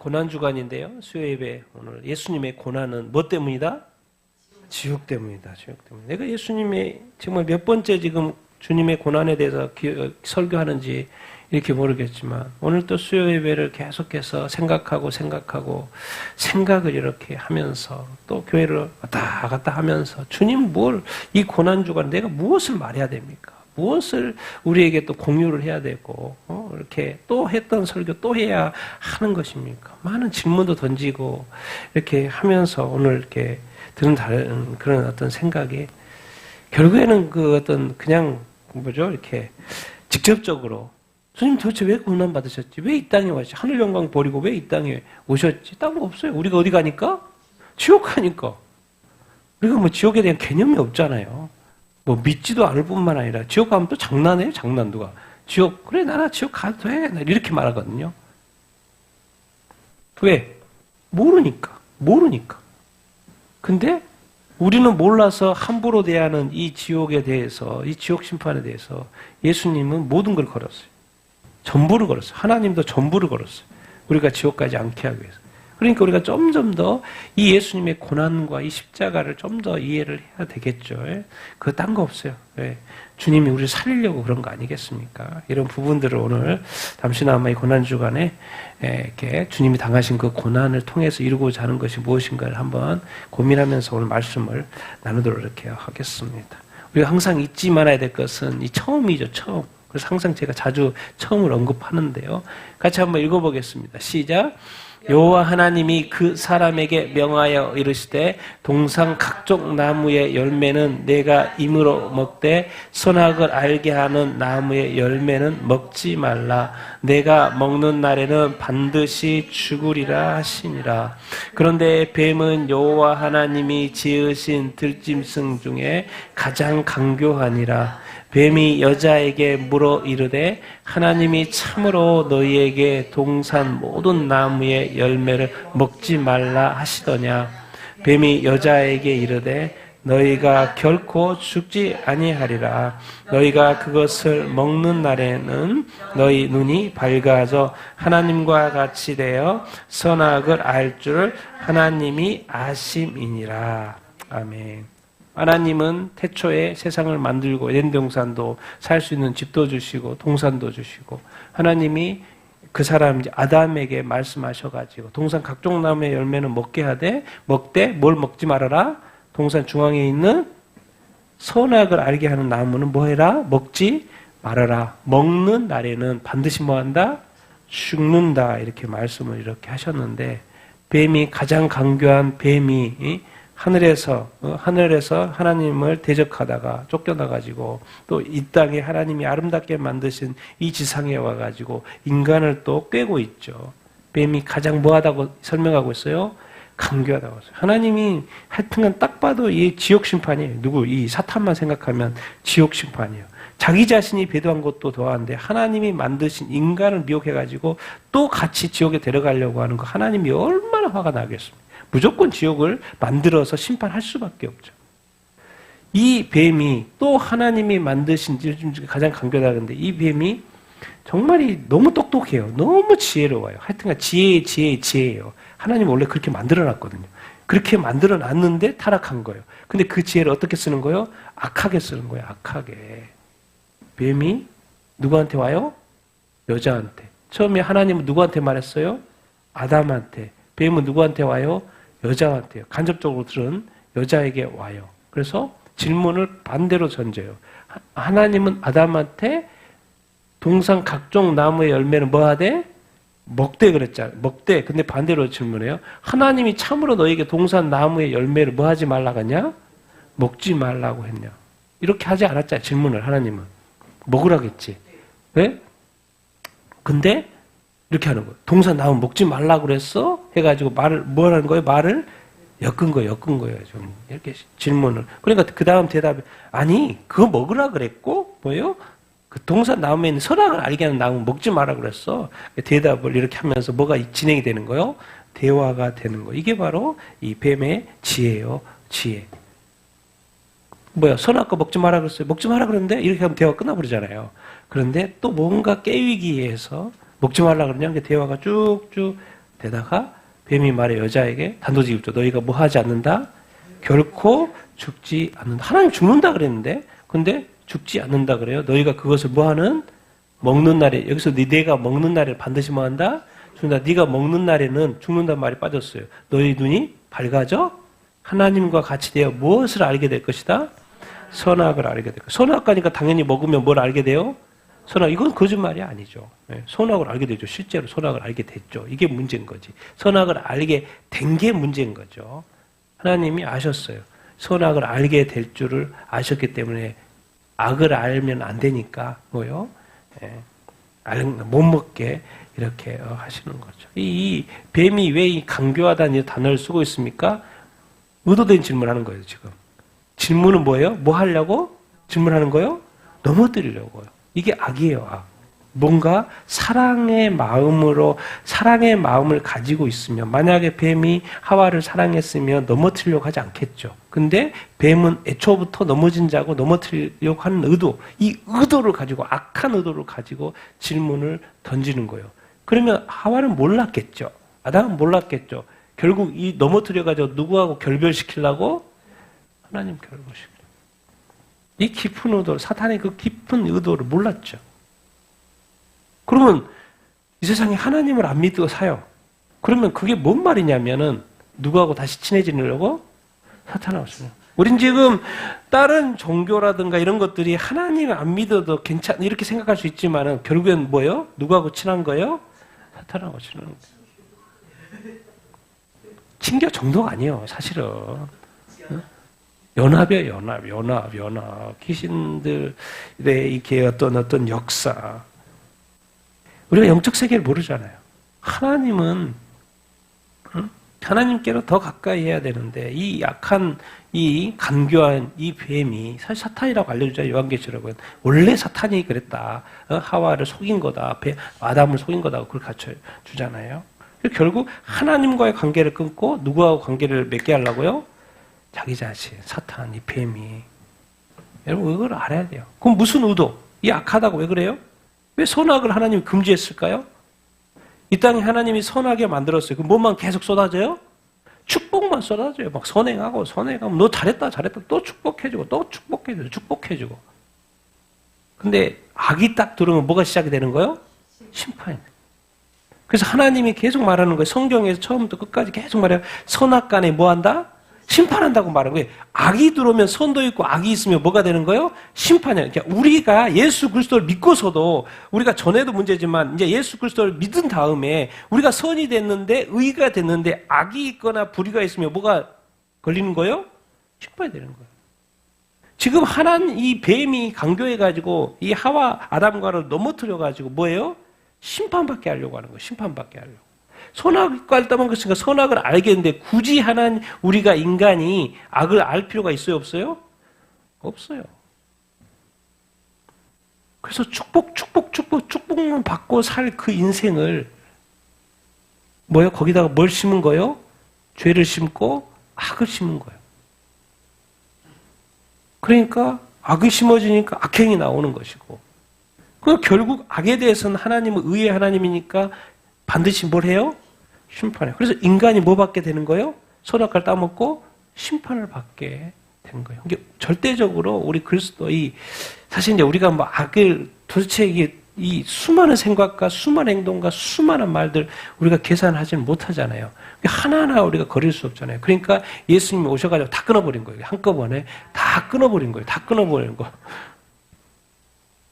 고난주간인데요. 수요예배 오늘 예수님의 고난은 뭐 때문이다? 지옥 때문이다. 지옥 때문에. 내가 예수님의 정말 몇 번째 지금 주님의 고난에 대해서 설교하는지 이렇게 모르겠지만 오늘 또 수요예배를 계속해서 생각을 이렇게 하면서 또 교회를 왔다 갔다 하면서 주님 이 고난주간 내가 무엇을 말해야 됩니까? 무엇을 우리에게 또 공유를 해야 되고 이렇게 또 했던 설교 또 해야 하는 것입니까? 많은 질문도 던지고 이렇게 하면서 오늘 이렇게 드는 다른 그런 어떤 생각이 결국에는 그 어떤 그냥 이렇게 직접적으로 주님 도대체 왜 고난 받으셨지? 왜 이 땅에 왔지? 하늘 영광 버리고 왜 이 땅에 오셨지? 딴 거 없어요. 우리가 어디 가니까? 지옥 가니까. 우리가 뭐 지옥에 대한 개념이 없잖아요. 뭐 믿지도 않을 뿐만 아니라 지옥 가면 또 장난해요. 장난 누가. 지옥 그래 나나 지옥 가도 돼. 이렇게 말하거든요. 왜? 모르니까. 근데 우리는 몰라서 함부로 대하는 이 지옥에 대해서 이 지옥 심판에 대해서 예수님은 모든 걸 걸었어요. 전부를 걸었어요. 하나님도 전부를 걸었어요. 우리가 지옥 가지 않게 하기 위해서. 그러니까 우리가 점점 더 이 예수님의 고난과 이 십자가를 좀 더 이해를 해야 되겠죠. 그거 딴 거 없어요. 주님이 우리를 살리려고 그런 거 아니겠습니까? 이런 부분들을 오늘 잠시나마 이 고난주간에 이렇게 주님이 당하신 그 고난을 통해서 이루고자 하는 것이 무엇인가를 한번 고민하면서 오늘 말씀을 나누도록 이렇게 하겠습니다. 우리가 항상 잊지 말아야 될 것은 이 처음이죠. 처음. 그래서 항상 제가 자주 처음을 언급하는데요. 같이 한번 읽어보겠습니다. 시작. 여호와 하나님이 그 사람에게 명하여 이르시되 동산 각종 나무의 열매는 내가 임으로 먹되 선악을 알게 하는 나무의 열매는 먹지 말라. 내가 먹는 날에는 반드시 죽으리라 하시니라. 그런데 뱀은 여호와 하나님이 지으신 들짐승 중에 가장 강교하니라. 뱀이 여자에게 물어 이르되 하나님이 참으로 너희에게 동산 모든 나무의 열매를 먹지 말라 하시더냐. 뱀이 여자에게 이르되 너희가 결코 죽지 아니하리라. 너희가 그것을 먹는 날에는 너희 눈이 밝아져 하나님과 같이 되어 선악을 알 줄 하나님이 아심이니라. 아멘. 하나님은 태초에 세상을 만들고 에덴 동산도 살 수 있는 집도 주시고 동산도 주시고 하나님이 그 사람 아담에게 말씀하셔가지고 동산 각종 나무의 열매는 먹게 하되 먹되 뭘 먹지 말아라? 동산 중앙에 있는 선악을 알게 하는 나무는 뭐 해라? 먹지 말아라. 먹는 날에는 반드시 뭐 한다? 죽는다. 이렇게 말씀을 이렇게 하셨는데 뱀이 가장 강교한 뱀이 하늘에서 하나님을 대적하다가 쫓겨나가지고 또 이 땅에 하나님이 아름답게 만드신 이 지상에 와가지고 인간을 또 꿰고 있죠. 뱀이 가장 뭐하다고 설명하고 있어요? 강교하다고 했어요. 하나님이 하여튼간 딱 봐도 이 지옥 심판이에요. 이 사탄만 생각하면 지옥 심판이에요. 자기 자신이 배도한 것도 더한데 하나님이 만드신 인간을 미혹해가지고 또 같이 지옥에 데려가려고 하는 거 하나님이 얼마나 화가 나겠습니까? 무조건 지옥을 만들어서 심판할 수밖에 없죠. 이 뱀이 또 하나님이 만드신 가장 강교하다는데 이 뱀이 정말 너무 똑똑해요. 너무 지혜로워요. 하여튼간 지혜예요. 하나님 원래 그렇게 만들어놨거든요. 그렇게 만들어놨는데 타락한 거예요. 근데 그 지혜를 어떻게 쓰는 거예요? 악하게 쓰는 거예요. 악하게. 뱀이 누구한테 와요? 여자한테. 처음에 하나님은 누구한테 말했어요? 아담한테. 뱀은 누구한테 와요? 여자한테요. 간접적으로 들은 여자에게 와요. 그래서 질문을 반대로 던져요. 하나님은 아담한테 동산 각종 나무의 열매는 뭐 하되? 먹되 그랬잖아요. 먹되. 근데 반대로 질문해요. 하나님이 참으로 너에게 동산 나무의 열매를 뭐 하지 말라고 했냐? 먹지 말라고 했냐? 이렇게 하지 않았잖아요. 질문을 하나님은. 먹으라고 했지. 왜? 근데 이렇게 하는 거예요. 동산 나무 먹지 말라고 그랬어? 해가지고 뭘 하는 거예요? 말을 엮은 거예요. 좀 이렇게 질문을. 그러니까 그 다음 대답이 아니 그거 먹으라 그랬고 뭐예요? 그 동산 나무에 있는 선악을 알게 하는 나무 먹지 말라고 그랬어. 대답을 이렇게 하면서 뭐가 진행이 되는 거예요? 대화가 되는 거예요. 이게 바로 이 뱀의 지혜예요. 지혜. 선악과 먹지 마라 그랬어요. 먹지 마라 그랬는데 이렇게 하면 대화가 끝나버리잖아요. 그런데 또 뭔가 깨우기 위해서 먹지 말라 그러냐? 대화가 쭉쭉 게다가 뱀이 말해 여자에게 단도직입적 너희가 뭐 하지 않는다? 결코 죽지 않는다. 하나님 죽는다 그랬는데 근데 죽지 않는다 그래요. 너희가 그것을 뭐 하는? 먹는 날에 여기서 네가 먹는 날에 반드시 뭐 한다? 죽는다. 네가 먹는 날에는 죽는다는 말이 빠졌어요. 너희 눈이 밝아져 하나님과 같이 되어 무엇을 알게 될 것이다? 선악을 알게 될 것이다. 선악과니까 당연히 먹으면 뭘 알게 돼요? 선악. 이건 거짓말이 아니죠. 선악을 알게 되죠. 실제로 선악을 알게 됐죠. 이게 문제인 거지. 선악을 알게 된 게 문제인 거죠. 하나님이 아셨어요. 선악을 알게 될 줄을 아셨기 때문에 악을 알면 안 되니까 뭐요? 못 먹게 이렇게 하시는 거죠. 이 뱀이 왜 이 강교하다는 단어를 쓰고 있습니까? 의도된 질문하는 거예요, 지금. 질문은 뭐예요? 뭐 하려고? 질문하는 거예요? 넘어뜨리려고요. 이게 악이에요, 악. 뭔가 사랑의 마음으로, 사랑의 마음을 가지고 있으면, 만약에 뱀이 하와를 사랑했으면 넘어뜨리려고 하지 않겠죠. 근데 뱀은 애초부터 넘어진 자고 넘어뜨리려고 하는 의도, 이 의도를 가지고, 악한 의도를 가지고 질문을 던지는 거예요. 그러면 하와는 몰랐겠죠. 아담은 몰랐겠죠. 결국 이 넘어뜨려가지고 누구하고 결별시키려고? 하나님 결별시키려고. 이 깊은 의도, 사탄의 그 깊은 의도를 몰랐죠. 그러면 이 세상에 하나님을 안 믿고 사요. 그러면 그게 뭔 말이냐면은 누구하고 다시 친해지려고? 사탄하고 있어요. 우린 지금 다른 종교라든가 이런 것들이 하나님을 안 믿어도 괜찮 이렇게 생각할 수 있지만은 결국엔 뭐예요? 누구하고 친한 거예요? 사탄하고 친한 거예요. 친교 정도가 아니에요, 사실은. 연합이에요, 연합. 귀신들의 이렇게 어떤 역사. 우리가 영적 세계를 모르잖아요. 하나님은 하나님께로 더 가까이 해야 되는데 이 약한 이 간교한 이 뱀이 사실 사탄이라고 알려주자. 요한계시록은 원래 사탄이 그랬다. 하와를 속인 거다. 아담을 속인 거다. 그걸 가르쳐 주잖아요. 결국 하나님과의 관계를 끊고 누구하고 관계를 맺게 하려고요? 자기 자신, 사탄, 이 뱀이. 여러분 이걸 알아야 돼요. 그럼 무슨 의도? 이 악하다고 왜 그래요? 왜 선악을 하나님이 금지했을까요? 이 땅에 하나님이 선하게 만들었어요. 그럼 뭐만 계속 쏟아져요? 축복만 쏟아져요. 막 선행하고 너 잘했다 또 축복해주고 또 축복해주고. 근데 악이 딱 들어오면 뭐가 시작이 되는 거예요? 심판이. 그래서 하나님이 계속 말하는 거예요. 성경에서 처음부터 끝까지 계속 말해요. 선악 간에 뭐 한다? 심판한다고 말하는 거예요. 악이 들어오면 선도 있고 악이 있으면 뭐가 되는 거예요? 심판이에요. 그러니까 우리가 예수 그리스도를 믿고서도 우리가 전에도 문제지만 이제 예수 그리스도를 믿은 다음에 우리가 선이 됐는데 의가 됐는데 악이 있거나 불의가 있으면 뭐가 걸리는 거예요? 심판이 되는 거예요. 지금 하나님 이 뱀이 강교해가지고 이 하와 아담과를 넘어뜨려가지고 뭐예요? 심판받게 하려고 하는 거예요. 심판받게 하려고. 선악과 알다만 그렇으니까 선악을 알겠는데 굳이 하나님 우리가 인간이 악을 알 필요가 있어요? 없어요? 없어요. 그래서 축복만 받고 살 그 인생을 뭐예요? 거기다가 뭘 심은 거예요? 죄를 심고 악을 심은 거예요. 그러니까 악이 심어지니까 악행이 나오는 것이고 그 결국 악에 대해서는 하나님은 의의 하나님이니까 반드시 뭘 해요? 심판해요. 그래서 인간이 뭐 받게 되는 거예요? 선악과를 따먹고 심판을 받게 된 거예요. 이게 절대적으로 우리 그리스도의 사실 이제 우리가 뭐 악을 도대체 이게 이 수많은 생각과 수많은 행동과 수많은 말들 우리가 계산하지는 못하잖아요. 하나하나 우리가 거릴 수 없잖아요. 그러니까 예수님이 오셔가지고 다 끊어버린 거예요. 한꺼번에 다 끊어버린 거예요. 다 끊어버린 거.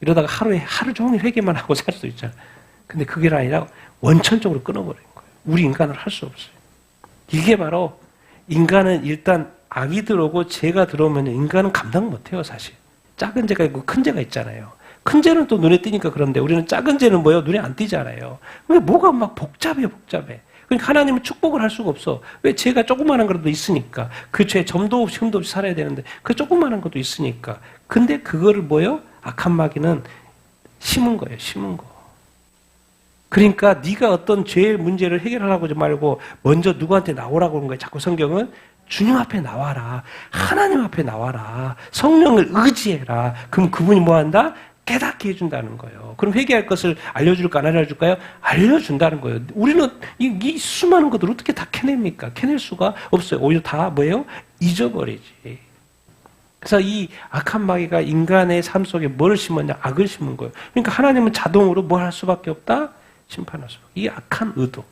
이러다가 하루 종일 회개만 하고 살 수 있잖아요. 근데 그게 아니라 원천적으로 끊어버린 거예요. 우리 인간은 할 수 없어요. 이게 바로 인간은 일단 악이 들어오고 죄가 들어오면 인간은 감당 못해요, 사실. 작은 죄가 있고 큰 죄가 있잖아요. 큰 죄는 또 눈에 띄니까 그런데 우리는 작은 죄는 뭐예요? 눈에 안 띄잖아요. 그러니까 뭐가 막 복잡해. 그러니까 하나님은 축복을 할 수가 없어. 왜? 죄가 조그마한 거라도 있으니까. 그 죄 점도 없이 흠도 없이 살아야 되는데 그 조그마한 것도 있으니까. 근데 그거를 뭐예요? 악한 마귀는 심은 거예요. 심은 거. 그러니까 네가 어떤 죄의 문제를 해결하라고 하지 말고 먼저 누구한테 나오라고 하는 거예요. 자꾸 성경은 주님 앞에 나와라. 하나님 앞에 나와라. 성령을 의지해라. 그럼 그분이 뭐 한다? 깨닫게 해준다는 거예요. 그럼 회개할 것을 알려줄까 안 알려줄까요? 알려준다는 거예요. 우리는 이 수많은 것들을 어떻게 다 캐냅니까? 캐낼 수가 없어요. 오히려 다 뭐예요? 잊어버리지. 그래서 이 악한 마귀가 인간의 삶 속에 뭘 심었냐? 악을 심은 거예요. 그러니까 하나님은 자동으로 뭘 할 수밖에 없다? 심판할 수밖에. 이 악한 의도.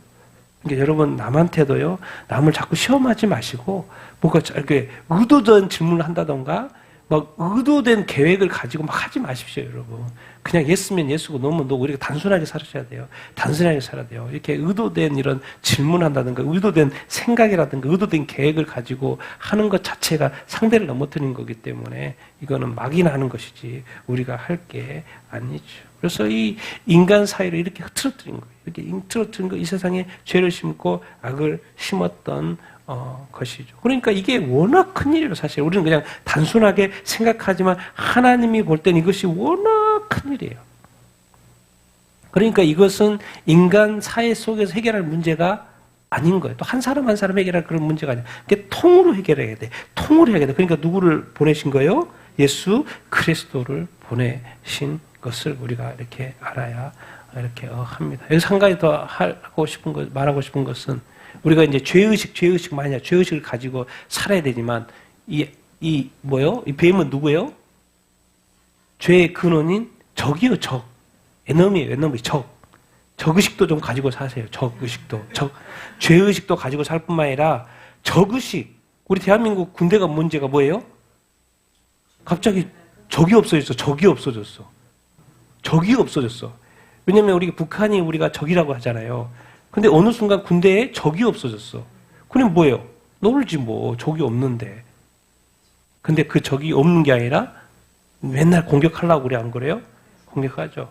그러니까 여러분 남한테도요. 남을 자꾸 시험하지 마시고 뭔가 이렇게 의도된 질문을 한다던가 막 의도된 계획을 가지고 막 하지 마십시오, 여러분. 그냥 예스면 예스고 노면 노고 우리가 단순하게 살아야 돼요. 단순하게 살아야 돼요. 이렇게 의도된 이런 질문한다든가 의도된 생각이라든가 의도된 계획을 가지고 하는 것 자체가 상대를 넘어뜨리는 거기 때문에 이거는 막이나 하는 것이지 우리가 할 게 아니죠. 그래서 이 인간 사이를 이렇게 흐트러뜨린 거예요. 이렇게 흐트러뜨린 거, 이 세상에 죄를 심고 악을 심었던 것이죠. 그러니까 이게 워낙 큰 일이에요, 사실. 우리는 그냥 단순하게 생각하지만 하나님이 볼 때는 이것이 워낙 큰 일이에요. 그러니까 이것은 인간 사회 속에서 해결할 문제가 아닌 거예요. 또 한 사람 한 사람 해결할 그런 문제가 아니에요. 그게 통으로 해결해야 돼. 통으로 해야 돼. 그러니까 누구를 보내신 거예요? 예수 그리스도를 보내신 것을 우리가 이렇게 알아야 이렇게 합니다. 여기서 한 가지 더 말하고 싶은 것은 우리가 이제 죄의식 만약 죄의식을 가지고 살아야 되지만 이 뱀은 누구예요? 죄의 근원인 적이요, 적. 에너미예요, 적. 적의식도 좀 가지고 사세요. 적의식도. 죄의식도 가지고 살 뿐만 아니라 적의식. 우리 대한민국 군대가 문제가 뭐예요? 갑자기 적이 없어졌어. 적이 없어졌어. 왜냐면 북한이 우리가 적이라고 하잖아요. 근데 어느 순간 군대에 적이 없어졌어. 그럼 뭐예요? 놀지 뭐. 적이 없는데. 근데 그 적이 없는 게 아니라 맨날 공격하려고 그래, 안 그래요? 공격하죠.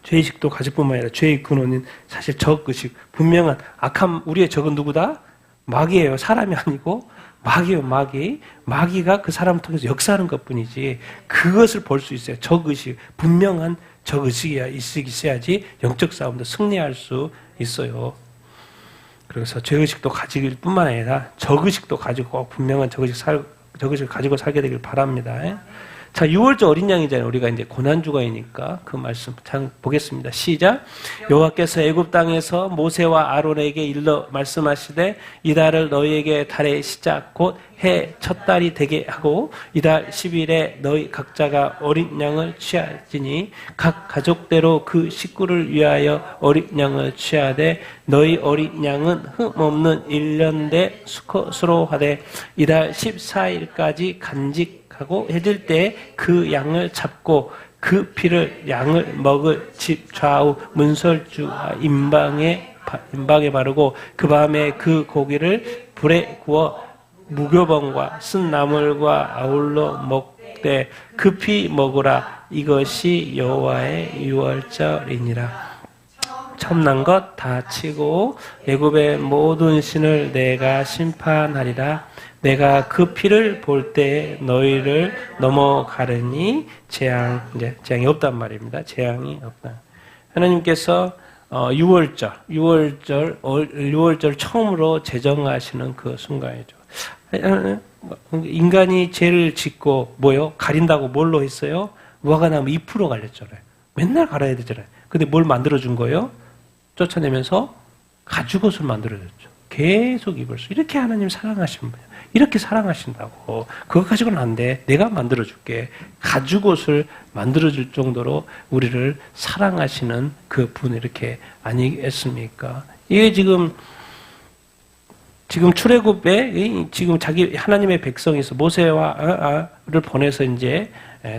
죄의식도 가질 뿐만 아니라 죄의 근원인 사실 적의식. 분명한 악한 우리의 적은 누구다? 마귀예요. 사람이 아니고 마귀예요, 마귀. 마귀가 그 사람을 통해서 역사하는 것뿐이지 그것을 볼 수 있어요. 적의식. 분명한 적의식이 있어야지 영적 싸움도 승리할 수 있어요. 그래서 죄의식도 가질 뿐만 아니라 적의식도 가지고 분명한 적의식을 가지고 살게 되길 바랍니다. 자, 6월절 어린 양이잖아요. 우리가 이제 고난주간이니까 그 말씀 잘 보겠습니다. 시작. 여호와께서 애굽 땅에서 모세와 아론에게 일러 말씀하시되 이달을 너희에게 달의 시작 곧 해 첫 달이 되게 하고 이달 10일에 너희 각자가 어린 양을 취하지니 각 가족대로 그 식구를 위하여 어린 양을 취하되 너희 어린 양은 흠없는 1년대 수컷으로 하되 이달 14일까지 간직하고 해질 때 그 양을 잡고 그 피를 양을 먹을 집 좌우 문설주와 임방에 바르고 그 밤에 그 고기를 불에 구워 무교병과 쓴 나물과 아울러 먹되 급히 먹으라. 이것이 여호와의 유월절이니라. 첨난 것 다 치고 애굽의 모든 신을 내가 심판하리라. 내가 그 피를 볼 때 너희를 넘어가르니 재앙이 없단 말입니다. 재앙이 없다. 하나님께서 6월절 처음으로 제정하시는 그 순간이죠. 인간이 죄를 짓고 가린다고 뭘로 했어요? 무화과 나무 잎으로 갈렸잖아요. 맨날 갈아야 되잖아요. 근데 뭘 만들어준 거예요? 쫓아내면서 가죽옷을 만들어줬죠. 계속 입을 수. 이렇게 하나님 사랑하신 분이에요. 이렇게 사랑하신다고. 그거 가지고는 안 돼. 내가 만들어줄게. 가죽옷을 만들어줄 정도로 우리를 사랑하시는 그 분 이렇게 아니겠습니까? 이게 지금 출애굽에 지금 자기 하나님의 백성에서 모세와를 보내서 이제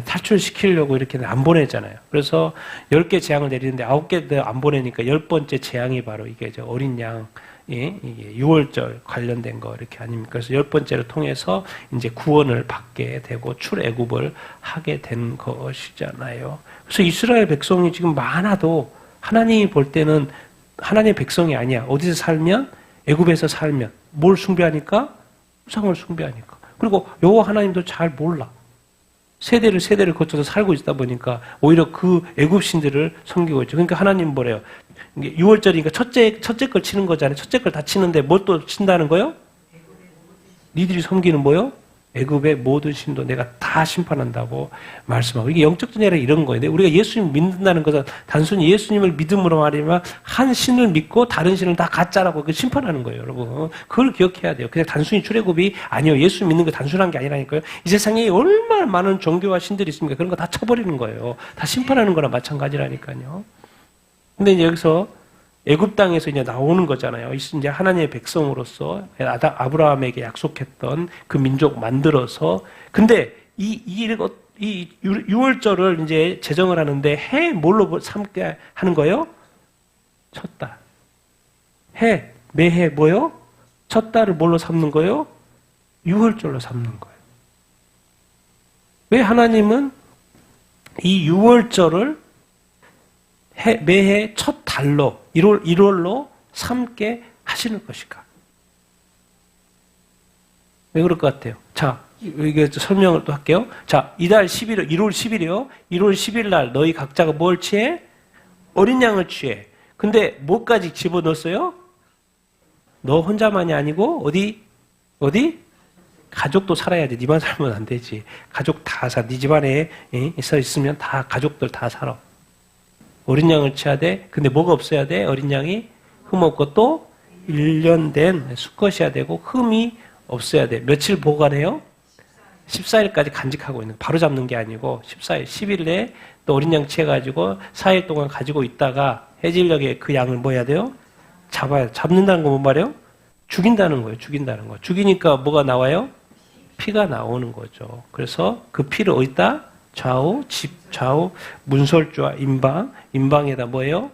탈출시키려고 이렇게 안 보내잖아요. 그래서 10개 재앙을 내리는데 9개 안 보내니까 10번째 재앙이 바로 이게 어린 양, 이게 6월절 관련된 거 이렇게 아닙니까? 그래서 10번째를 통해서 이제 구원을 받게 되고 출애굽을 하게 된 것이잖아요. 그래서 이스라엘 백성이 지금 많아도 하나님이 볼 때는 하나님의 백성이 아니야. 어디서 살면? 애굽에서 살면. 뭘 숭배하니까? 우상을 숭배하니까. 그리고 여호와 하나님도 잘 몰라. 세대를 거쳐서 살고 있다 보니까 오히려 그 애굽 신들을 섬기고 있죠. 그러니까 하나님 뭐래요? 6월절이니까 첫째 걸 치는 거잖아요. 첫째 걸 다 치는데 뭘 또 친다는 거요? 니들이 섬기는 뭐요? 애굽의 모든 신도 내가 다 심판한다고 말씀하고, 이게 영적 전쟁이라 이런 거예요. 우리가 예수님 믿는다는 것은 단순히 예수님을 믿음으로 말하면 한 신을 믿고 다른 신을 다 가짜라고 심판하는 거예요, 여러분. 그걸 기억해야 돼요. 그냥 단순히 출애굽이 아니요, 예수 믿는 게 단순한 게 아니라니까요. 이 세상에 얼마나 많은 종교와 신들이 있습니까? 그런 거 다 쳐버리는 거예요. 다 심판하는 거나 마찬가지라니까요. 근데 이제 여기서 애굽 땅에서 이제 나오는 거잖아요. 이제 하나님의 백성으로서 아브라함에게 약속했던 그 민족 만들어서, 근데 이 6월절을 이제 제정을 하는데 해 뭘로 삼게 하는 거예요? 첫 달. 매해 뭐요? 첫 달을 뭘로 삼는 거예요? 6월절로 삼는 거예요. 왜 하나님은 이 6월절을 매해 첫 달로 1월로 삼게 하시는 것일까? 왜 그럴 것 같아요? 자, 이게 설명을 또 할게요. 자, 이달 1월 10일이요. 1월 10일 날 너희 각자가 뭘 취해? 어린 양을 취해. 근데 뭐까지 집어넣었어요? 너 혼자만이 아니고 어디? 가족도 살아야 돼. 니만 살면 안 되지. 가족 다 살아. 네 집안에 있으면 다 가족들 다 살아. 어린 양을 취해야 돼. 근데 뭐가 없어야 돼? 어린 양이 흠 없고 또 1년 된 수컷이어야 되고 흠이 없어야 돼. 며칠 보관해요? 14일까지 간직하고 있는, 바로 잡는 게 아니고 14일, 10일 내에 또 어린 양 취해가지고 4일 동안 가지고 있다가 해질녘에 그 양을 뭐 해야 돼요? 잡아야 돼. 잡는다는 건 뭔 말이에요? 죽인다는 거예요. 죽인다는 거. 죽이니까 뭐가 나와요? 피가 나오는 거죠. 그래서 그 피를 어디다? 좌우, 문설주와 임방에다 뭐예요?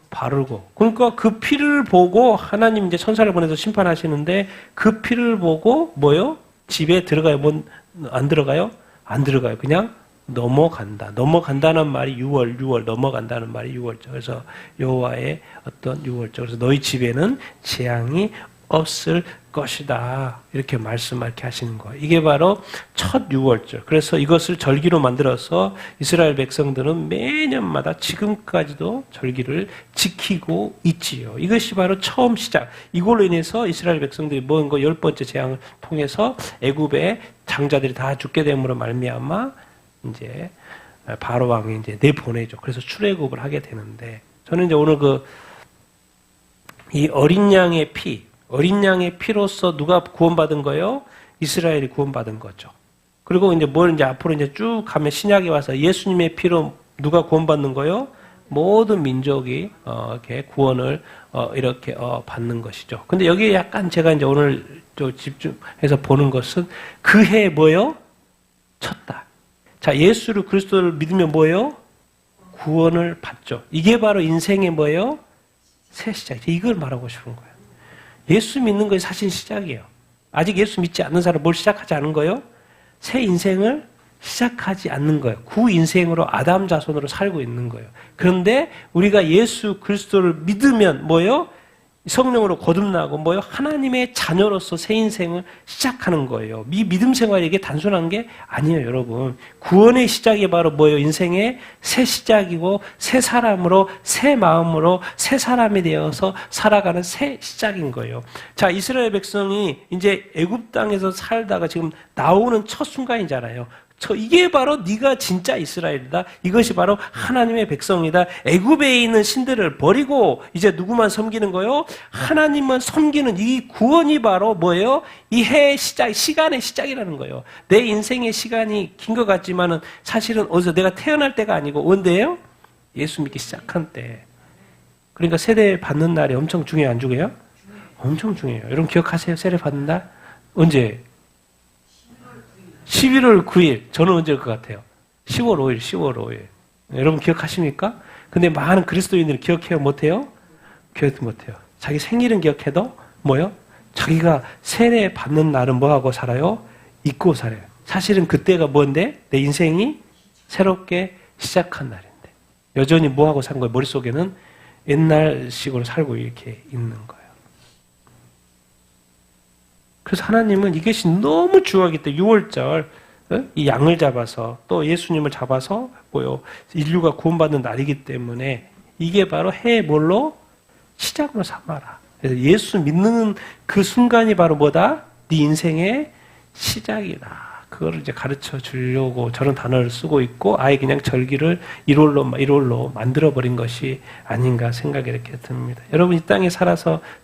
바르고. 그러니까 그 피를 보고 하나님 이제 천사를 보내서 심판하시는데 그 피를 보고 뭐요? 집에 들어가요? 안 들어가요? 안 들어가요. 그냥 넘어간다. 넘어간다는 말이 6월 넘어간다는 말이 6월절. 그래서 여호와의 어떤 6월절. 그래서 너희 집에는 재앙이 없을 것이다. 이렇게 이렇게 하시는 거예요. 이게 바로 첫 6월절. 그래서 이것을 절기로 만들어서 이스라엘 백성들은 매년마다 지금까지도 절기를 지키고 있지요. 이것이 바로 처음 시작. 이걸로 인해서 이스라엘 백성들이 모은 거 10번째 재앙을 통해서 애굽의 장자들이 다 죽게 됨으로 말미암아 이제 바로 왕이 이제 내보내죠. 그래서 출애굽을 하게 되는데, 저는 이제 오늘 이 어린 양의 피로서 누가 구원받은 거예요? 이스라엘이 구원받은 거죠. 그리고 이제 이제 앞으로 이제 쭉 가면 신약에 와서 예수님의 피로 누가 구원받는 거예요? 모든 민족이 이렇게 구원을 이렇게 받는 것이죠. 근데 여기에 약간 제가 이제 오늘 좀 집중해서 보는 것은 그 해 뭐예요? 첫 달. 자, 예수를 그리스도를 믿으면 뭐예요? 구원을 받죠. 이게 바로 인생의 뭐예요? 새 시작이죠. 이걸 말하고 싶은 거예요. 예수 믿는 것이 사실 시작이에요. 아직 예수 믿지 않는 사람 뭘 시작하지 않은 거예요? 새 인생을 시작하지 않는 거예요. 구 인생으로 아담 자손으로 살고 있는 거예요. 그런데 우리가 예수 그리스도를 믿으면 뭐예요? 성령으로 거듭나고 뭐예요? 하나님의 자녀로서 새 인생을 시작하는 거예요. 이 믿음 생활이 이게 단순한 게 아니에요, 여러분. 구원의 시작이 바로 뭐예요? 인생의 새 시작이고 새 사람으로, 새 마음으로, 새 사람이 되어서 살아가는 새 시작인 거예요. 자, 이스라엘 백성이 이제 애굽 땅에서 살다가 지금 나오는 첫 순간이잖아요. 이게 바로 네가 진짜 이스라엘이다. 이것이 바로 하나님의 백성이다. 애굽에 있는 신들을 버리고 이제 누구만 섬기는 거요? 하나님만 섬기는 이 구원이 바로 뭐예요? 이 해의 시작, 시간의 시작이라는 거예요. 내 인생의 시간이 긴 것 같지만은 사실은 어디서 내가 태어날 때가 아니고 언제예요? 예수 믿기 시작한 때. 그러니까 세례 받는 날이 엄청 중요해요, 안 중요해요? 엄청 중요해요. 여러분 기억하세요? 세례 받는 날? 언제? 11월 9일. 저는 언제일 것 같아요? 10월 5일. 여러분 기억하십니까? 근데 많은 그리스도인들은 기억해요? 못해요? 기억도 못해요. 자기 생일은 기억해도 뭐요? 자기가 세례 받는 날은 뭐하고 살아요? 잊고 살아요. 사실은 그때가 뭔데? 내 인생이 새롭게 시작한 날인데 여전히 뭐하고 산 거예요? 머릿속에는 옛날식으로 살고 이렇게 있는 거예요. 그래서 하나님은 이것이 너무 중요하기 때문에 6월절 이 양을 잡아서 또 예수님을 잡아서 인류가 구원받는 날이기 때문에 이게 바로 해의 뭘로? 시작으로 삼아라. 그래서 예수 믿는 그 순간이 바로 뭐다? 네 인생의 시작이다. 그거를 이제 가르쳐 주려고 저런 단어를 쓰고 있고, 아예 그냥 절기를 1월로 만들어버린 것이 아닌가 생각이 이렇게 듭니다. 여러분, 이 땅에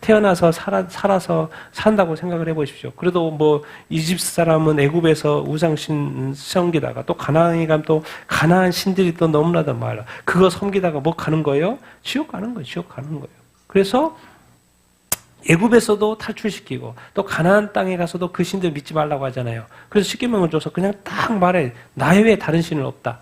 태어나서 살아서 산다고 생각을 해보십시오. 그래도 뭐, 이집트 사람은 애굽에서 우상신 섬기다가 또 가나안에 가면 또 가나안 신들이 또 너무나도 많아. 그거 섬기다가 뭐 가는 거예요? 지옥 가는 거예요. 지옥 가는 거예요. 그래서 애굽에서도 탈출시키고 또 가나안 땅에 가서도 그 신들 믿지 말라고 하잖아요. 그래서 십계명을 줘서 그냥 딱 말해. 나 외에 다른 신은 없다.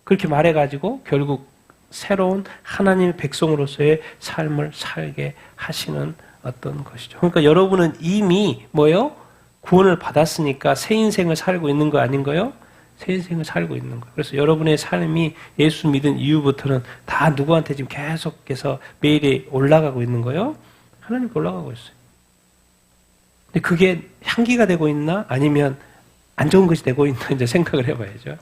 그렇게 말해가지고 결국 새로운 하나님의 백성으로서의 삶을 살게 하시는 어떤 것이죠. 그러니까 여러분은 이미 뭐요? 구원을 받았으니까 새 인생을 살고 있는 거 아닌가요? 새 인생을 살고 있는 거예요. 그래서 여러분의 삶이 예수 믿은 이후부터는 다 누구한테 지금 계속해서 매일이 올라가고 있는 거예요? 하나님께 올라가고 있어요. 근데 그게 향기가 되고 있나? 아니면 안 좋은 것이 되고 있나? 이제 생각을 해봐야죠.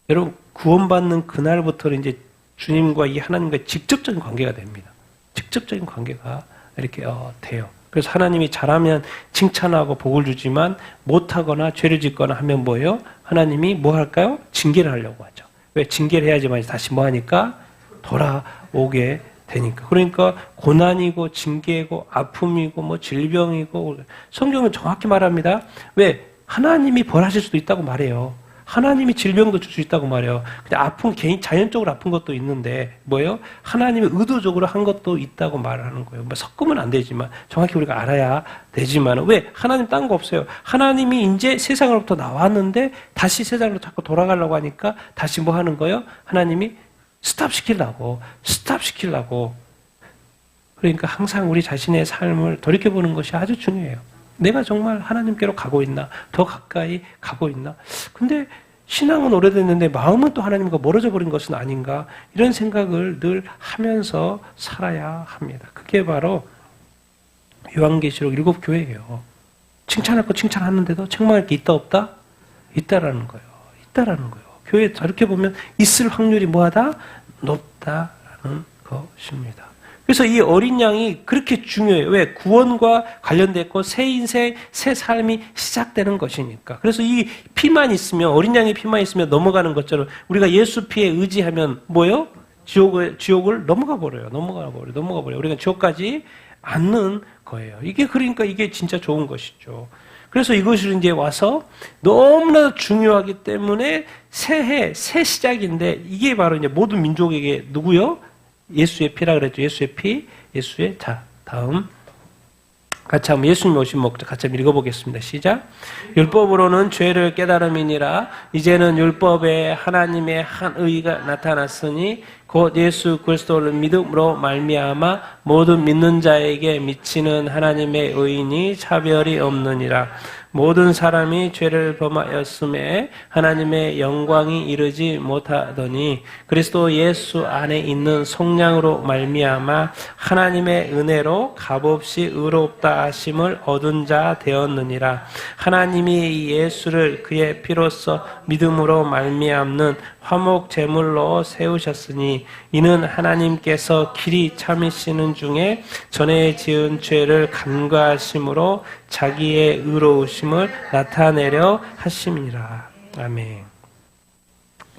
여러분, 구원받는 그날부터는 이제 주님과 이 하나님과 직접적인 관계가 됩니다. 직접적인 관계가 이렇게 돼요. 그래서 하나님이 잘하면 칭찬하고 복을 주지만 못하거나 죄를 짓거나 하면 뭐예요? 하나님이 뭐 할까요? 징계를 하려고 하죠. 왜? 징계를 해야지만 다시 뭐 하니까? 돌아오게 되니까. 그러니까 고난이고 징계고 아픔이고 뭐 질병이고, 성경은 정확히 말합니다. 왜? 하나님이 벌하실 수도 있다고 말해요. 하나님이 질병도 줄 수 있다고 말해요. 근데 아픈 개인 자연적으로 아픈 것도 있는데 뭐예요? 하나님이 의도적으로 한 것도 있다고 말하는 거예요. 뭐 섞으면 안 되지만 정확히 우리가 알아야 되지만, 왜? 하나님 딴 거 없어요. 하나님이 이제 세상으로부터 나왔는데 다시 세상으로 자꾸 돌아가려고 하니까 다시 뭐 하는 거예요? 하나님이 스탑시키려고. 그러니까 항상 우리 자신의 삶을 돌이켜보는 것이 아주 중요해요. 내가 정말 하나님께로 가고 있나? 더 가까이 가고 있나? 근데 신앙은 오래됐는데 마음은 또 하나님과 멀어져 버린 것은 아닌가? 이런 생각을 늘 하면서 살아야 합니다. 그게 바로 요한계시록 7교회예요. 칭찬할 거 칭찬하는데도 책망할 게 있다 없다? 있다라는 거예요. 교회에 저렇게 보면 있을 확률이 뭐하다? 높다라는 것입니다. 그래서 이 어린 양이 그렇게 중요해요. 왜? 구원과 관련됐고 새 인생, 새 삶이 시작되는 것이니까. 그래서 이 피만 있으면, 어린 양의 피만 있으면 넘어가는 것처럼 우리가 예수 피에 의지하면 뭐예요? 지옥을 넘어가 버려요. 우리가 지옥까지 않는 거예요. 그러니까 이게 진짜 좋은 것이죠. 그래서 이것을 이제 와서 너무나 중요하기 때문에 새해, 새 시작인데, 이게 바로 이제 모든 민족에게 누구요? 예수의 피라 그랬죠. 다음. 같이 한번 예수님 오신 목적 같이 한번 읽어보겠습니다. 시작. 율법으로는 죄를 깨달음이니라. 이제는 율법에 하나님의 한 의가 나타났으니 곧 예수 그리스도를 믿음으로 말미암아 모든 믿는 자에게 미치는 하나님의 의인이 차별이 없느니라. 모든 사람이 죄를 범하였음에 하나님의 영광이 이르지 못하더니 그리스도 예수 안에 있는 속량으로 말미암아 하나님의 은혜로 값없이 의롭다 하심을 얻은 자 되었느니라. 하나님이 예수를 그의 피로써 믿음으로 말미암는 화목 제물로 세우셨으니 이는 하나님께서 길이 참으시는 중에 전에 지은 죄를 간과하심으로 자기의 의로우심을 나타내려 하심이라. 아멘.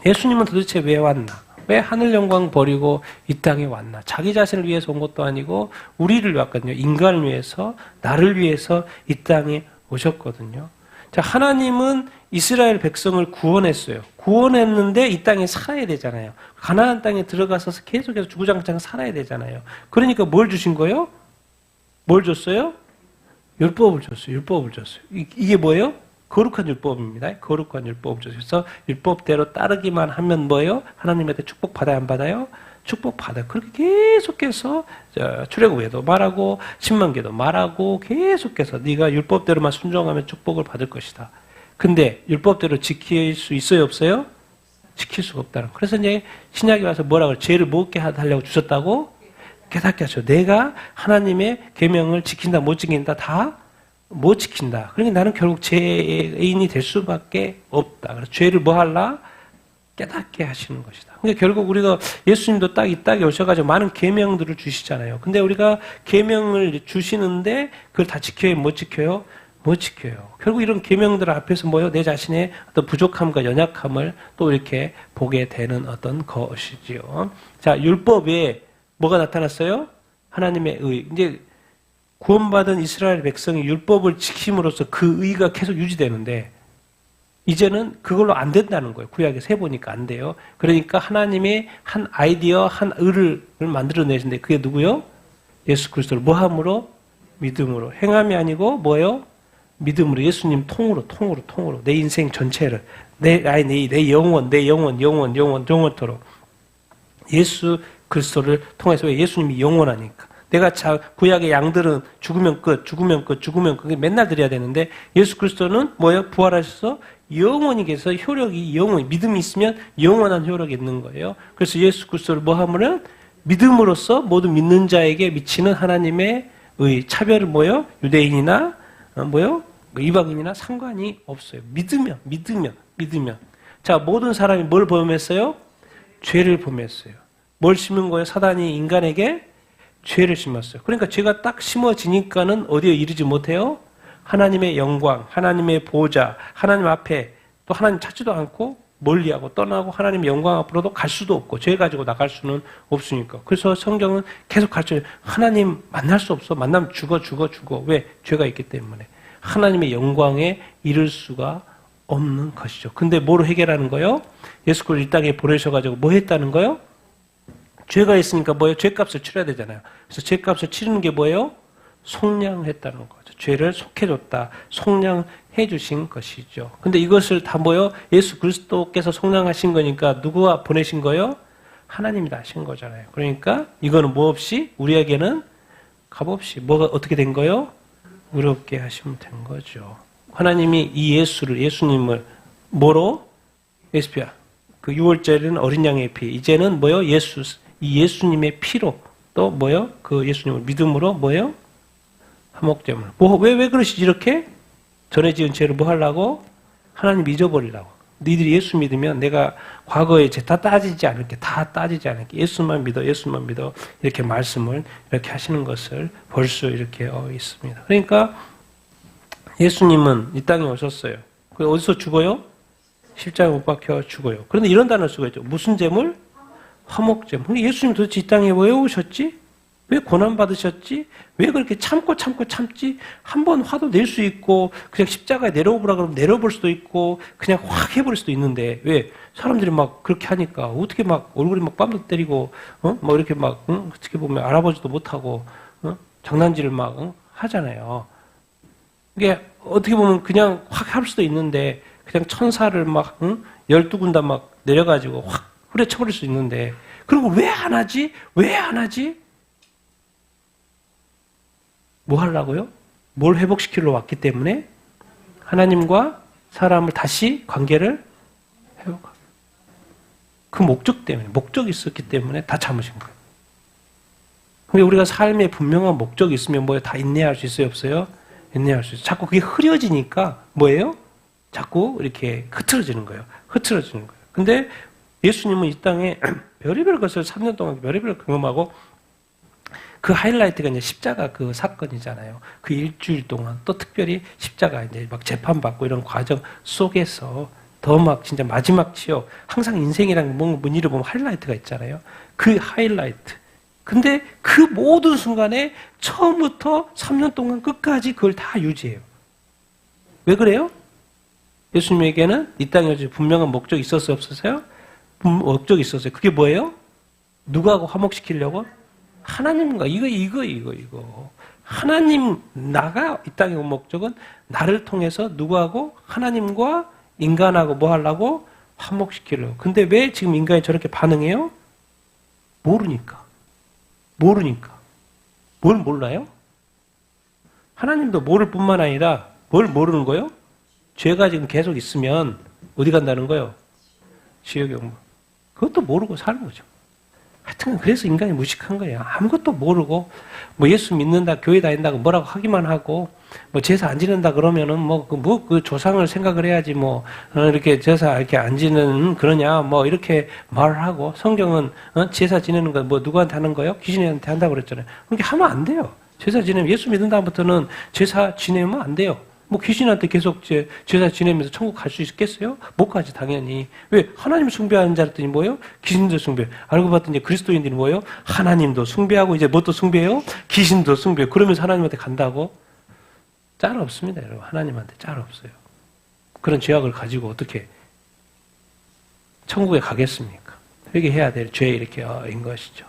예수님은 도대체 왜 왔나? 왜 하늘 영광 버리고 이 땅에 왔나? 자기 자신을 위해서 온 것도 아니고 우리를 왔거든요. 인간을 위해서, 나를 위해서 이 땅에 오셨거든요. 자, 하나님은 이스라엘 백성을 구원했어요. 구원했는데 이 땅에 살아야 되잖아요. 가나안 땅에 들어가서 계속해서 주구장창 살아야 되잖아요. 그러니까 뭘 주신 거예요? 뭘 줬어요? 율법을 줬어요. 이게 뭐예요? 거룩한 율법입니다. 거룩한 율법을 줬어요. 그래서 율법대로 따르기만 하면 뭐예요? 하나님한테 축복 받아야 안 받아요? 축복 받아요. 그렇게 계속해서 출애굽에도 말하고 신명기도 말하고 계속해서 네가 율법대로만 순종하면 축복을 받을 것이다. 근데 율법대로 지킬 수 있어요, 없어요? 지킬 수가 없다는. 그래서 이제 신약에 와서 뭐라고 그래? 죄를 먹게 하려고 주셨다고 깨닫게 하죠. 내가 하나님의 계명을 지킨다, 못 지킨다, 다 못 지킨다. 그러니까 나는 결국 죄인이 될 수밖에 없다. 그래서 죄를 뭐 하려? 깨닫게 하시는 것이다. 그러니까 결국 우리가 예수님도 딱 이 땅에 오셔가지고 많은 계명들을 주시잖아요. 근데 우리가 계명을 주시는데 그걸 다 지켜요, 못 지켜요? 못 지켜요. 결국 이런 계명들 앞에서 뭐요? 내 자신의 어떤 부족함과 연약함을 또 이렇게 보게 되는 어떤 것이지요. 자, 율법에 뭐가 나타났어요? 하나님의 의. 이제 구원받은 이스라엘 백성이 율법을 지킴으로써 그 의가 계속 유지되는데 이제는 그걸로 안 된다는 거예요. 구약에서 해보니까 안 돼요. 그러니까 하나님의 한 아이디어, 한 의를 만들어내신데 그게 누구요? 예수 그리스도를 뭐함으로? 믿음으로. 행함이 아니고 뭐예요? 믿음으로. 예수님 통으로. 내 인생 전체를. 내 영원토록. 예수 그리스도를 통해서. 왜? 예수님이 영원하니까. 내가 구약의 양들은 죽으면 끝. 맨날 드려야 되는데 예수 그리스도는 뭐예요? 부활하셔서 영원히 계셔서 효력이 영원히, 믿음이 있으면 영원한 효력이 있는 거예요. 그래서 예수 그리스도를 뭐하면은 믿음으로써 모든 믿는 자에게 미치는 하나님의 의, 차별은 뭐예요? 유대인이나 뭐예요? 이방인이나 상관이 없어요. 믿으면. 자, 모든 사람이 뭘 범했어요? 죄를 범했어요. 뭘 심은 거예요? 사단이 인간에게 죄를 심었어요. 그러니까 죄가 딱 심어지니까는 어디에 이르지 못해요? 하나님의 영광, 하나님의 보좌, 하나님 앞에 또 하나님 찾지도 않고 멀리하고 떠나고 하나님의 영광 앞으로도 갈 수도 없고 죄 가지고 나갈 수는 없으니까. 그래서 성경은 계속 가르쳐요. 하나님 만날 수 없어. 만나면 죽어. 왜? 죄가 있기 때문에. 하나님의 영광에 이를 수가 없는 것이죠. 근데 뭐로 해결하는 거예요? 예수 그리스도 이 땅에 보내셔가지고 뭐 했다는 거예요? 죄가 있으니까 뭐예요? 죄값을 치러야 되잖아요. 그래서 죄값을 치르는 게 뭐예요? 속량했다는 거죠. 죄를 속해줬다. 속량해 주신 것이죠. 근데 이것을 다 뭐예요? 예수 그리스도께서 속량하신 거니까 누구와 보내신 거예요? 하나님이 다 하신 거잖아요. 그러니까 이거는 뭐 없이 우리에게는 값 없이 뭐가 어떻게 된 거예요? 의롭게 하시면 된 거죠. 하나님이 이 예수님을 뭐로? 예수피야. 그 6월절에는 어린 양의 피. 이제는 뭐요? 이 예수님의 피로 또 뭐요? 그 예수님을 믿음으로 뭐요? 화목제물. 왜 그러시지 이렇게? 전에 지은 죄를 뭐 하려고? 하나님 잊어버리려고. 너희들이 예수 믿으면 내가 과거의 죄 다 따지지 않을게. 예수만 믿어. 이렇게 말씀을 이렇게 하시는 것을 볼 수 이렇게 있습니다. 그러니까 예수님은 이 땅에 오셨어요. 어디서 죽어요? 십자가에 못 박혀 죽어요. 그런데 이런 단어를 쓰고 있죠. 무슨 제물? 화목제물. 예수님 도대체 이 땅에 왜 오셨지? 왜 고난받으셨지? 왜 그렇게 참지? 한 번 화도 낼 수 있고, 그냥 십자가에 내려오라 그러면 내려볼 수도 있고, 그냥 확 해버릴 수도 있는데, 왜? 사람들이 막 그렇게 하니까, 어떻게 막 얼굴이 막 뺨도 때리고, 뭐 이렇게 막, 어떻게 보면 알아보지도 못하고, 장난질을 막, 하잖아요. 이게 어떻게 보면 그냥 확 할 수도 있는데, 그냥 천사를 막, 12군단 막 내려가지고 확 후려쳐버릴 수 있는데, 그리고 왜 안 하지? 뭐 하려고요? 뭘 회복시키러 왔기 때문에 하나님과 사람을 다시 관계를 회복하고 그 목적 때문에 목적이 있었기 때문에 다 참으신 거예요. 근데 우리가 삶에 분명한 목적이 있으면 뭐예요? 다 인내할 수 있어요? 없어요? 인내할 수 있어요. 자꾸 그게 흐려지니까 뭐예요? 자꾸 이렇게 흐트러지는 거예요. 근데 예수님은 이 땅에 별의별 것을 3년 동안 별의별 경험하고 그 하이라이트가 이제 십자가 그 사건이잖아요. 그 일주일 동안 또 특별히 십자가 이제 막 재판받고 이런 과정 속에서 더 막 진짜 마지막 치욕. 항상 인생이랑 뭔 일을 보면 하이라이트가 있잖아요. 그 하이라이트. 근데 그 모든 순간에 처음부터 3년 동안 끝까지 그걸 다 유지해요. 왜 그래요? 예수님에게는 이 땅에 분명한 목적이 있었어요? 없었어요? 목적이 있었어요. 그게 뭐예요? 누구하고 화목시키려고? 하나님과 이거. 하나님, 나가 이 땅에 온 목적은 나를 통해서 누구하고? 하나님과 인간하고 뭐 하려고? 화목시키려고. 근데 왜 지금 인간이 저렇게 반응해요? 모르니까. 뭘 몰라요? 하나님도 모를 뿐만 아니라 뭘 모르는 거예요? 죄가 지금 계속 있으면 어디 간다는 거예요? 지옥에 온 거. 그것도 모르고 사는 거죠. 하여튼 그래서 인간이 무식한 거예요. 아무것도 모르고 뭐 예수 믿는다, 교회 다닌다고 뭐라고 하기만 하고 뭐 제사 안 지낸다 그러면은 그 조상을 생각을 해야지 뭐 이렇게 제사 이렇게 안 지는 그러냐 뭐 이렇게 말을 하고 성경은 제사 지내는 거 뭐 누구한테 하는 거예요? 귀신한테 한다고 그랬잖아요. 그렇게 하면 안 돼요. 제사 지내면 예수 믿는 다음부터는 제사 지내면 안 돼요. 뭐 귀신한테 계속 제사 지내면서 천국 갈 수 있겠어요? 못 가지 당연히. 왜? 하나님 숭배하는 자랬더니 뭐예요? 귀신도 숭배. 알고 봤더니 그리스도인들이 뭐예요? 하나님도 숭배하고 이제 뭐 또 숭배해요? 귀신도 숭배. 그러면서 하나님한테 간다고? 짤 없습니다, 여러분. 하나님한테 짤 없어요. 그런 죄악을 가지고 어떻게 천국에 가겠습니까? 회개해야 될 죄 이렇게인 것이죠.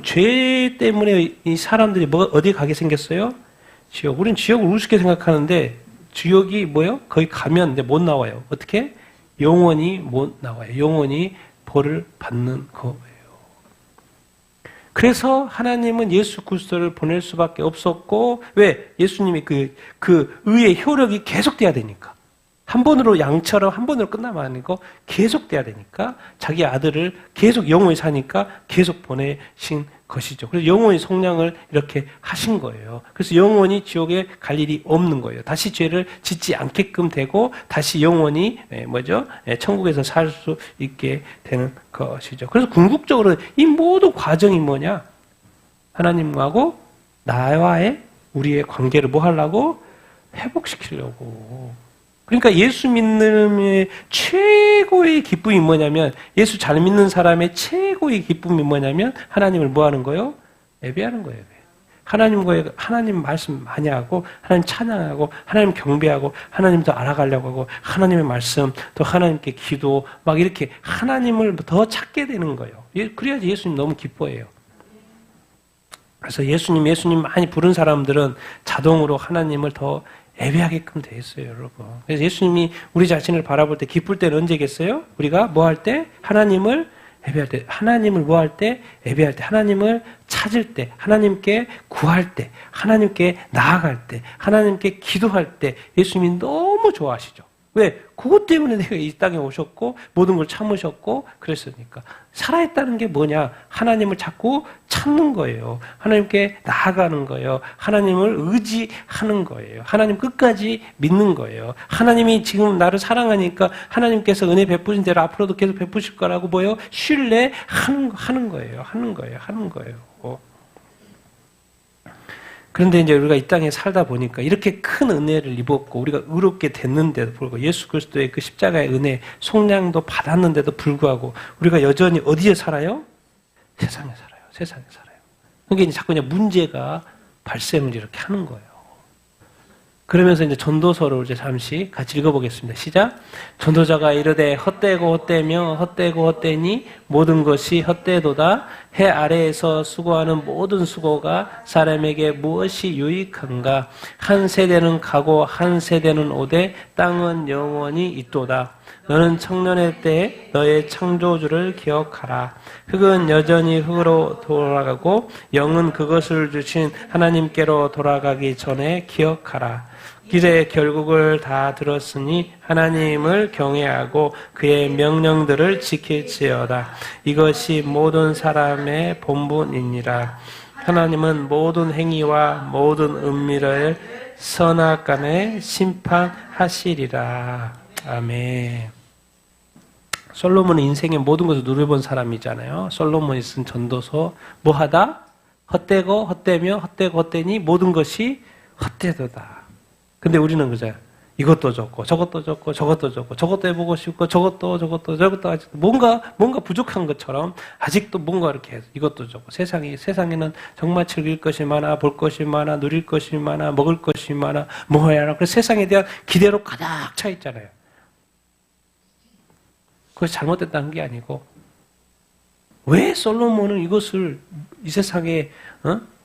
죄 때문에 이 사람들이 어디 가게 생겼어요? 지옥. 우리는 지옥을 우습게 생각하는데, 지옥이 뭐예요? 거기 가면 못 나와요. 어떻게? 영원히 못 나와요. 영원히 벌을 받는 거예요. 그래서 하나님은 예수 그리스도를 보낼 수밖에 없었고, 왜? 예수님이 그 의의 효력이 계속돼야 되니까. 한 번으로 양처럼 한 번으로 끝나면 아니고 계속돼야 되니까 자기 아들을 계속 영원히 사니까 계속 보내신 것이죠. 그래서 영원히 속량을 이렇게 하신 거예요. 그래서 영원히 지옥에 갈 일이 없는 거예요. 다시 죄를 짓지 않게끔 되고 다시 영원히 천국에서 살 수 있게 되는 것이죠. 그래서 궁극적으로 이 모든 과정이 뭐냐? 하나님하고 나와의 우리의 관계를 뭐 하려고? 회복시키려고. 그러니까 예수 믿는 최고의 기쁨이 뭐냐면, 예수 잘 믿는 사람의 최고의 기쁨이 뭐냐면 하나님을 뭐 하는 거예요? 예배하는 거예요. 하나님 말씀 많이 하고, 하나님 찬양하고, 하나님 경배하고, 하나님 더 알아가려고 하고, 하나님의 말씀, 또 하나님께 기도, 막 이렇게 하나님을 더 찾게 되는 거예요. 그래야지 예수님 너무 기뻐해요. 그래서 예수님 많이 부른 사람들은 자동으로 하나님을 더 예배하게끔 돼 있어요, 여러분. 그래서 예수님이 우리 자신을 바라볼 때 기쁠 때는 언제겠어요? 우리가 뭐 할 때? 하나님을 예배할 때. 하나님을 뭐 할 때? 예배할 때. 하나님을 찾을 때. 하나님께 구할 때. 하나님께 나아갈 때. 하나님께 기도할 때. 예수님이 너무 좋아하시죠. 왜? 그것 때문에 내가 이 땅에 오셨고 모든 걸 참으셨고 그랬으니까. 살아있다는 게 뭐냐? 하나님을 자꾸 찾는 거예요. 하나님께 나아가는 거예요. 하나님을 의지하는 거예요. 하나님 끝까지 믿는 거예요. 하나님이 지금 나를 사랑하니까 하나님께서 은혜 베푸신 대로 앞으로도 계속 베푸실 거라고 뭐예요? 신뢰하는 거예요. 하는 거예요. 그런데 이제 우리가 이 땅에 살다 보니까 이렇게 큰 은혜를 입었고 우리가 의롭게 됐는데도 불구하고 예수 그리스도의 그 십자가의 은혜, 속량도 받았는데도 불구하고 우리가 여전히 어디에 살아요? 세상에 살아요. 그러니까 이제 자꾸 문제가 발생을 이렇게 하는 거예요. 그러면서 이제 전도서를 이제 잠시 같이 읽어보겠습니다. 시작. 전도자가 이르되 헛되고 헛되며 헛되고 헛되니 모든 것이 헛되도다. 해 아래에서 수고하는 모든 수고가 사람에게 무엇이 유익한가? 한 세대는 가고 한 세대는 오되 땅은 영원히 있도다. 너는 청년의 때에 너의 창조주를 기억하라. 흙은 여전히 흙으로 돌아가고 영은 그것을 주신 하나님께로 돌아가기 전에 기억하라. 길의 결국을 다 들었으니 하나님을 경외하고 그의 명령들을 지킬지어다. 이것이 모든 사람의 본분이니라. 하나님은 모든 행위와 모든 은밀을 선악간에 심판하시리라. 아멘. 솔로몬은 인생의 모든 것을 누려본 사람이잖아요. 솔로몬이 쓴 전도서 뭐 하다? 헛되고 헛되며 헛되고 헛되니 모든 것이 헛되도다. 근데 우리는 그죠? 이것도 좋고 저것도 좋고 저것도 좋고 저것도 해보고 싶고 저것도 아직도 뭔가 부족한 것처럼 아직도 뭔가 이렇게 해서 이것도 좋고 세상에는 정말 즐길 것이 많아, 볼 것이 많아, 누릴 것이 많아, 먹을 것이 많아, 뭐 해야 하나. 그래서 세상에 대한 기대로 가득 차 있잖아요. 그것이 잘못됐다는 게 아니고 왜 솔로몬은 이것을 이 세상에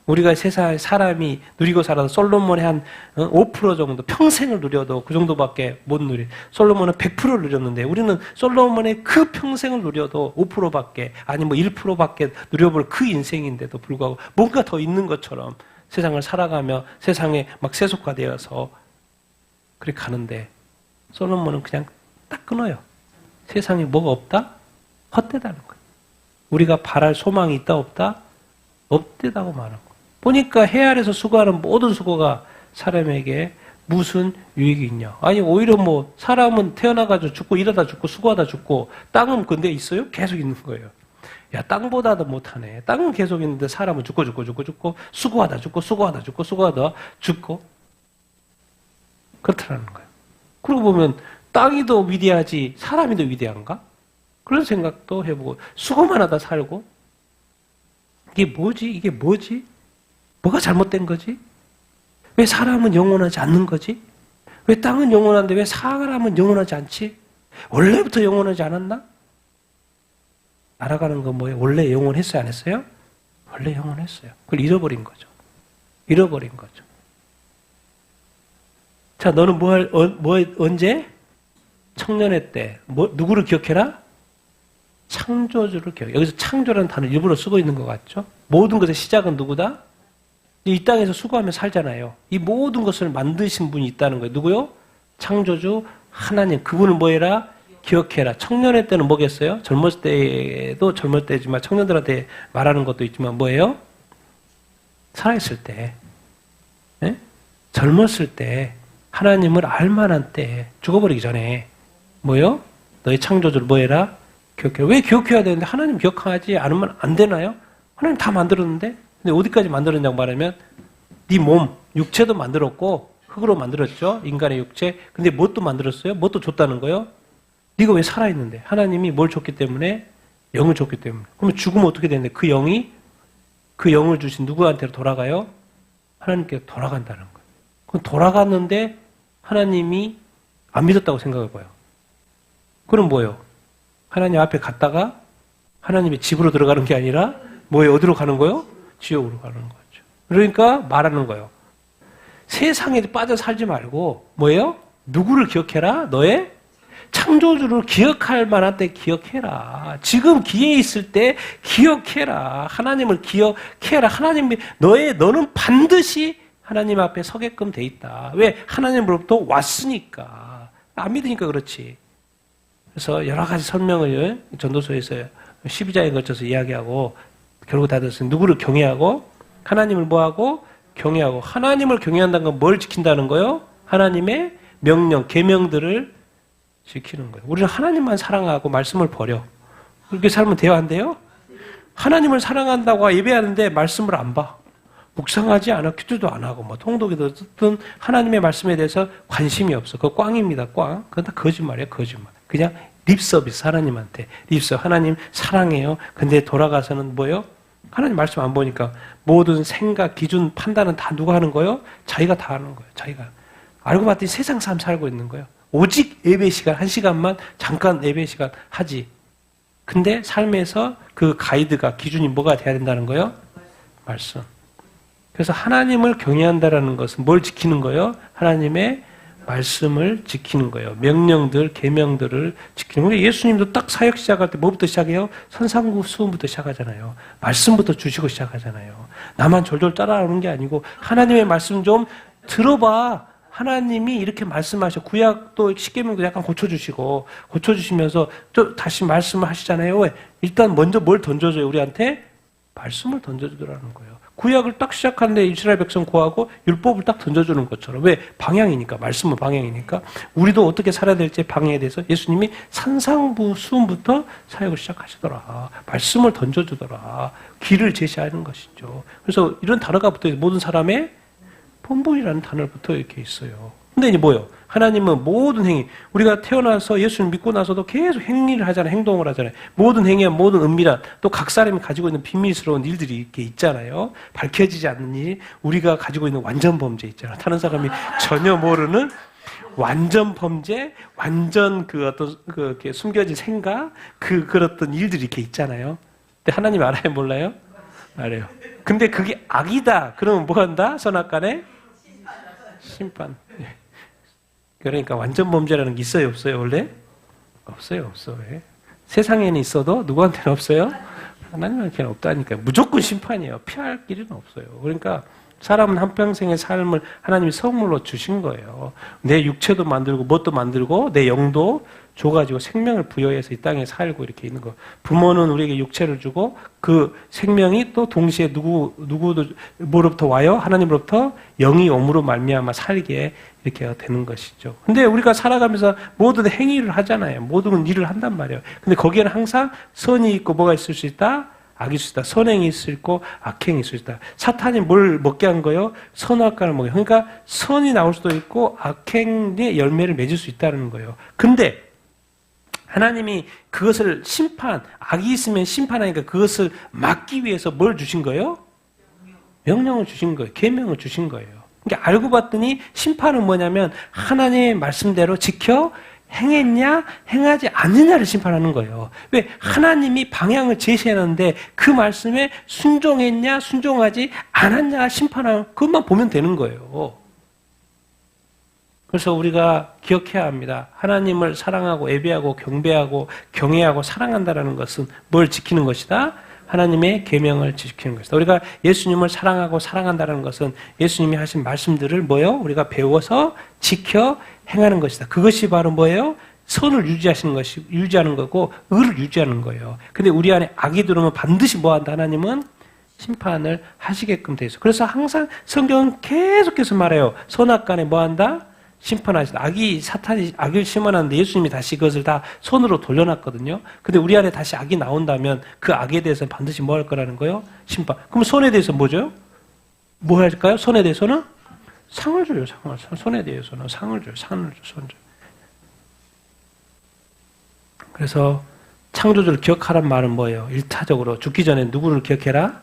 우리가 세상에 사람이 누리고 살아서 솔로몬의 한 5% 정도 평생을 누려도 그 정도밖에 못 누리. 솔로몬은 100%를 누렸는데 우리는 솔로몬의 그 평생을 누려도 5%밖에 아니 뭐 1%밖에 누려볼 그 인생인데도 불구하고 뭔가 더 있는 것처럼 세상을 살아가며 세상에 막 세속화되어서 그렇게 가는데 솔로몬은 그냥 딱 끊어요. 세상에 뭐가 없다? 헛되다는 거예요. 우리가 바랄 소망이 있다 없다? 없대다고 말하는 거예요. 보니까 해 아래서 수고하는 모든 수고가 사람에게 무슨 유익이 있냐. 아니 오히려 뭐 사람은 태어나가지고 죽고 일하다 죽고 수고하다 죽고 땅은 근데 있어요? 계속 있는 거예요. 야 땅보다도 못하네. 땅은 계속 있는데 사람은 죽고 수고하다 죽고 그렇다는 거예요. 그러고 보면 땅이 더 위대하지 사람이 더 위대한가? 그런 생각도 해보고 수고만 하다 살고 이게 뭐지? 이게 뭐지? 뭐가 잘못된 거지? 왜 사람은 영원하지 않는 거지? 왜 땅은 영원한데 왜 사람은 영원하지 않지? 원래부터 영원하지 않았나? 알아가는 건 뭐예요? 원래 영원했어요? 안 했어요? 원래 영원했어요. 그걸 잃어버린 거죠. 잃어버린 거죠. 자, 너는 언제? 청년의 때. 누구를 기억해라? 창조주를 기억해. 여기서 창조라는 단어를 일부러 쓰고 있는 것 같죠? 모든 것의 시작은 누구다? 이 땅에서 수고하며 살잖아요. 이 모든 것을 만드신 분이 있다는 거예요. 누구요? 창조주 하나님. 그분을 뭐 해라? 기억해라. 청년의 때는 뭐겠어요? 젊었을 때도 젊을 때지만 청년들한테 말하는 것도 있지만 뭐예요? 살아있을 때. 네? 젊었을 때 하나님을 알만한 때 죽어버리기 전에 뭐요? 너의 창조주를 뭐 해라? 기억해라. 왜 기억해야 되는데 하나님 기억하지 않으면 안 되나요? 하나님 다 만들었는데 근데 어디까지 만들었냐고 말하면 네 몸, 육체도 만들었고 흙으로 만들었죠. 인간의 육체. 근데 뭣도 만들었어요? 뭣도 줬다는 거예요? 네가 왜 살아있는데? 하나님이 뭘 줬기 때문에? 영을 줬기 때문에. 그러면 죽으면 어떻게 되는데? 그 영을 주신 누구한테로 돌아가요? 하나님께 돌아간다는 거예요. 그럼 돌아갔는데 하나님이 안 믿었다고 생각해봐요. 그럼 뭐예요? 하나님 앞에 갔다가 하나님의 집으로 들어가는 게 아니라 뭐예요? 어디로 가는 거예요? 지옥으로 가는 거죠. 그러니까 말하는 거예요. 세상에 빠져 살지 말고 뭐예요? 누구를 기억해라? 너의 창조주를 기억할 만한 때 기억해라. 지금 기회 있을 때 기억해라. 하나님을 기억해라. 너는 반드시 하나님 앞에 서게끔 돼 있다. 왜? 하나님으로부터 왔으니까. 안 믿으니까 그렇지. 그래서 여러 가지 설명을 전도서에서 12장에 걸쳐서 이야기하고 결국 다 됐어요. 누구를 경외하고 하나님을 뭐하고? 경외하고. 하나님을 경외한다는 건 뭘 지킨다는 거예요? 하나님의 명령, 계명들을 지키는 거예요. 우리는 하나님만 사랑하고 말씀을 버려. 그렇게 살면 돼요? 안 돼요? 하나님을 사랑한다고 예배하는데 말씀을 안 봐. 묵상하지 않아. 기도도 안 하고 통독에도 듣든 하나님의 말씀에 대해서 관심이 없어. 그거 꽝입니다. 꽝. 그건 다 거짓말이에요. 거짓말. 그냥 립서비스 하나님한테. 립서비스. 하나님 사랑해요. 근데 돌아가서는 뭐예요? 하나님 말씀 안 보니까 모든 생각, 기준, 판단은 다 누가 하는 거예요? 자기가 다 하는 거예요. 자기가. 알고 봤더니 세상 삶 살고 있는 거예요. 오직 예배 시간 1시간만 잠깐 예배 시간 하지. 근데 삶에서 그 가이드가 기준이 뭐가 돼야 된다는 거예요? 말씀. 그래서 하나님을 경외한다라는 것은 뭘 지키는 거예요? 하나님의 말씀을 지키는 거예요. 명령들, 계명들을 지키는 거예요. 예수님도 딱 사역 시작할 때 뭐부터 시작해요? 선상수훈부터 시작하잖아요. 말씀부터 주시고 시작하잖아요. 나만 졸졸 따라오는 게 아니고 하나님의 말씀 좀 들어봐. 하나님이 이렇게 말씀하셔. 구약도 십계명도 약간 고쳐주시면서 또 다시 말씀을 하시잖아요. 왜? 일단 먼저 뭘 던져줘요? 우리한테? 말씀을 던져주더라는 거예요. 구약을 딱 시작하는데 이스라엘 백성 구하고 율법을 딱 던져주는 것처럼. 왜? 방향이니까. 말씀은 방향이니까. 우리도 어떻게 살아야 될지 방향에 대해서 예수님이 산상수훈부터 사역을 시작하시더라. 말씀을 던져주더라. 길을 제시하는 것이죠. 그래서 이런 단어가 붙어 있어요. 모든 사람의 본분이라는 단어가 붙어 이렇게 있어요. 근데 이제 뭐예요? 하나님은 모든 행위, 우리가 태어나서 예수를 믿고 나서도 계속 행위를 하잖아요. 행동을 하잖아요. 모든 행위와 모든 은밀한, 또 각 사람이 가지고 있는 비밀스러운 일들이 이렇게 있잖아요. 밝혀지지 않는 일, 우리가 가지고 있는 완전 범죄 있잖아요. 다른 사람이 전혀 모르는 완전 범죄, 완전 이렇게 숨겨진 생각, 그런 일들이 이렇게 있잖아요. 근데 하나님 알아요? 몰라요? 알아요. 근데 그게 악이다. 그러면 뭐 한다? 선악간에? 심판. 그러니까 완전 범죄라는 게 있어요? 없어요? 원래? 없어요. 왜? 세상에는 있어도 누구한테는 없어요? 하나님한테는 없다니까요. 무조건 심판이에요. 피할 길은 없어요. 그러니까 사람은 한평생의 삶을 하나님이 선물로 주신 거예요. 내 육체도 만들고 뭣도 만들고 내 영도 줘가지고 생명을 부여해서 이 땅에 살고 이렇게 있는 거. 부모는 우리에게 육체를 주고 그 생명이 또 동시에 뭐로부터 와요? 하나님으로부터 영이 옴으로 말미암아 살게 이렇게 되는 것이죠. 근데 우리가 살아가면서 모든 행위를 하잖아요. 모든 일을 한단 말이에요. 근데 거기에는 항상 선이 있고 뭐가 있을 수 있다? 악이 있을 수 있다. 선행이 있을 수 있고 악행이 있을 수 있다. 사탄이 뭘 먹게 한 거예요? 선악과를 먹게. 그러니까 선이 나올 수도 있고 악행의 열매를 맺을 수 있다는 거예요. 근데 하나님이 그것을 악이 있으면 심판하니까 그것을 막기 위해서 뭘 주신 거예요? 명령을 주신 거예요. 계명을 주신 거예요. 그러니까 알고 봤더니 심판은 뭐냐면 하나님의 말씀대로 지켜 행했냐 행하지 않느냐를 심판하는 거예요. 왜? 하나님이 방향을 제시하는데 그 말씀에 순종했냐 순종하지 않았냐 심판하는 그것만 보면 되는 거예요. 그래서 우리가 기억해야 합니다. 하나님을 사랑하고 예배하고 경배하고 경외하고 사랑한다는 것은 뭘 지키는 것이다? 하나님의 계명을 지키는 것이다. 우리가 예수님을 사랑하고 사랑한다는 것은 예수님이 하신 말씀들을 뭐예요? 우리가 배워서 지켜 행하는 것이다. 그것이 바로 뭐예요? 선을 유지하는 거고 의를 유지하는 거예요. 근데 우리 안에 악이 들어오면 반드시 뭐 한다? 하나님은 심판을 하시게끔 돼 있어. 그래서 항상 성경은 계속해서 말해요. 선악간에 뭐 한다? 심판하시다. 사탄이 악을 심어놨는데 예수님이 다시 그것을 다 손으로 돌려놨거든요. 근데 우리 안에 다시 악이 나온다면 그 악에 대해서는 반드시 뭐 할 거라는 거예요? 심판. 그럼 손에 대해서 뭐죠? 뭐 할까요? 손에 대해서는? 상을 줘요, 상을. 손에 대해서는 상을 줘요, 상을 줘요. 그래서 창조주를 기억하란 말은 뭐예요? 일차적으로 죽기 전에 누구를 기억해라?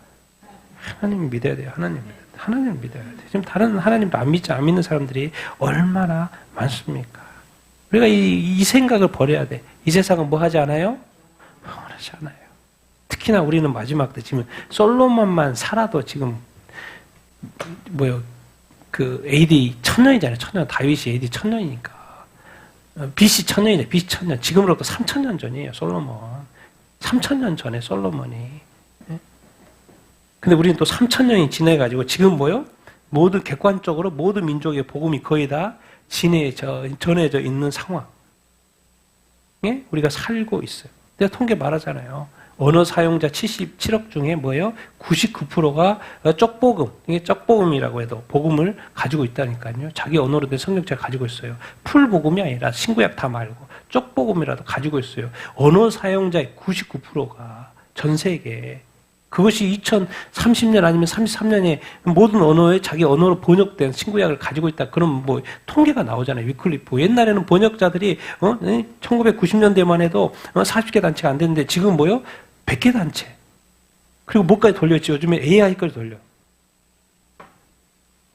하나님을 믿어야 돼요, 하나님을 믿어야 돼. 지금 다른 하나님도 안 믿는 사람들이 얼마나 많습니까? 우리가 이 생각을 버려야 돼. 이 세상은 뭐 하지 않아요? 흥분하지 않아요. 특히나 우리는 마지막 때 지금 솔로몬만 살아도 지금 AD 1000년이잖아요. 1000년. 다윗이 AD 1000년이니까. BC 1000년이네. BC 1000년. 지금으로부터 3000년 전이에요. 솔로몬. 3000년 전에 솔로몬이. 근데 우리는 또 3000년이 지나가지고 지금 뭐요? 모든 객관적으로 모든 민족의 복음이 거의 다 전해져 있는 상황. 예? 우리가 살고 있어요. 내가 통계 말하잖아요. 언어 사용자 77억 중에 뭐예요? 99%가 쪽복음, 이게 쪽복음이라고 해도 복음을 가지고 있다니까요. 자기 언어로 된 성경책을 가지고 있어요. 풀복음이 아니라 신구약 다 말고 쪽복음이라도 가지고 있어요. 언어 사용자의 99%가 전 세계에. 그것이 2030년 아니면 33년에 모든 언어에 자기 언어로 번역된 신구약을 가지고 있다. 그럼 뭐 통계가 나오잖아요. 위클리프. 옛날에는 번역자들이 1990년대만 해도 40개 단체가 안 됐는데 지금 뭐요? 100개 단체. 그리고 뭐까지 돌렸지? 요즘에 AI까지 돌려.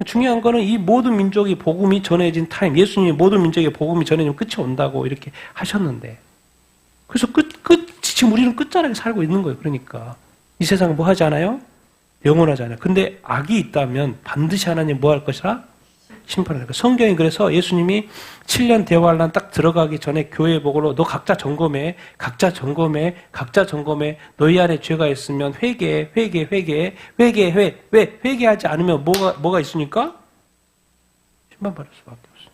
중요한 거는 이 모든 민족이 복음이 전해진 타임, 예수님이 모든 민족의 복음이 전해지면 끝이 온다고 이렇게 하셨는데, 그래서 지금 우리는 끝자락에 살고 있는 거예요. 그러니까. 이 세상은 뭐 하지 않아요? 영원하잖아요. 근데 악이 있다면 반드시 하나님 뭐 할 것이라? 심판을 할 거예요. 성경이 그래서 예수님이 7년 대환란 딱 들어가기 전에 교회 보고로 너 각자 점검해. 너희 안에 죄가 있으면 회개해. 왜? 회개하지 않으면 뭐가 있으니까? 심판받을 수밖에 없어요.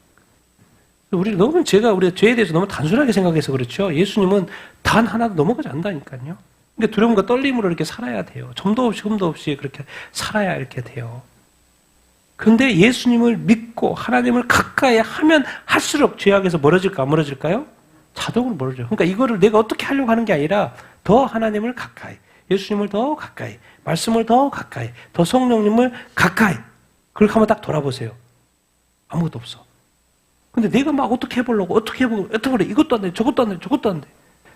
우리가 우리가 죄에 대해서 너무 단순하게 생각해서 그렇죠. 예수님은 단 하나도 넘어가지 않는다니까요. 그러니까 두려움과 떨림으로 이렇게 살아야 돼요. 점도 없이 흠도 없이 그렇게 살아야 이렇게 돼요. 그런데 예수님을 믿고 하나님을 가까이 하면 할수록 죄악에서 멀어질까 안 멀어질까요? 자동으로 멀어져요. 그러니까 이거를 내가 어떻게 하려고 하는 게 아니라 더 하나님을 가까이, 예수님을 더 가까이, 말씀을 더 가까이, 더 성령님을 가까이. 그렇게 한번 딱 돌아보세요. 아무것도 없어. 근데 내가 막 어떻게 해보려고 이것도 안 돼, 저것도 안 돼.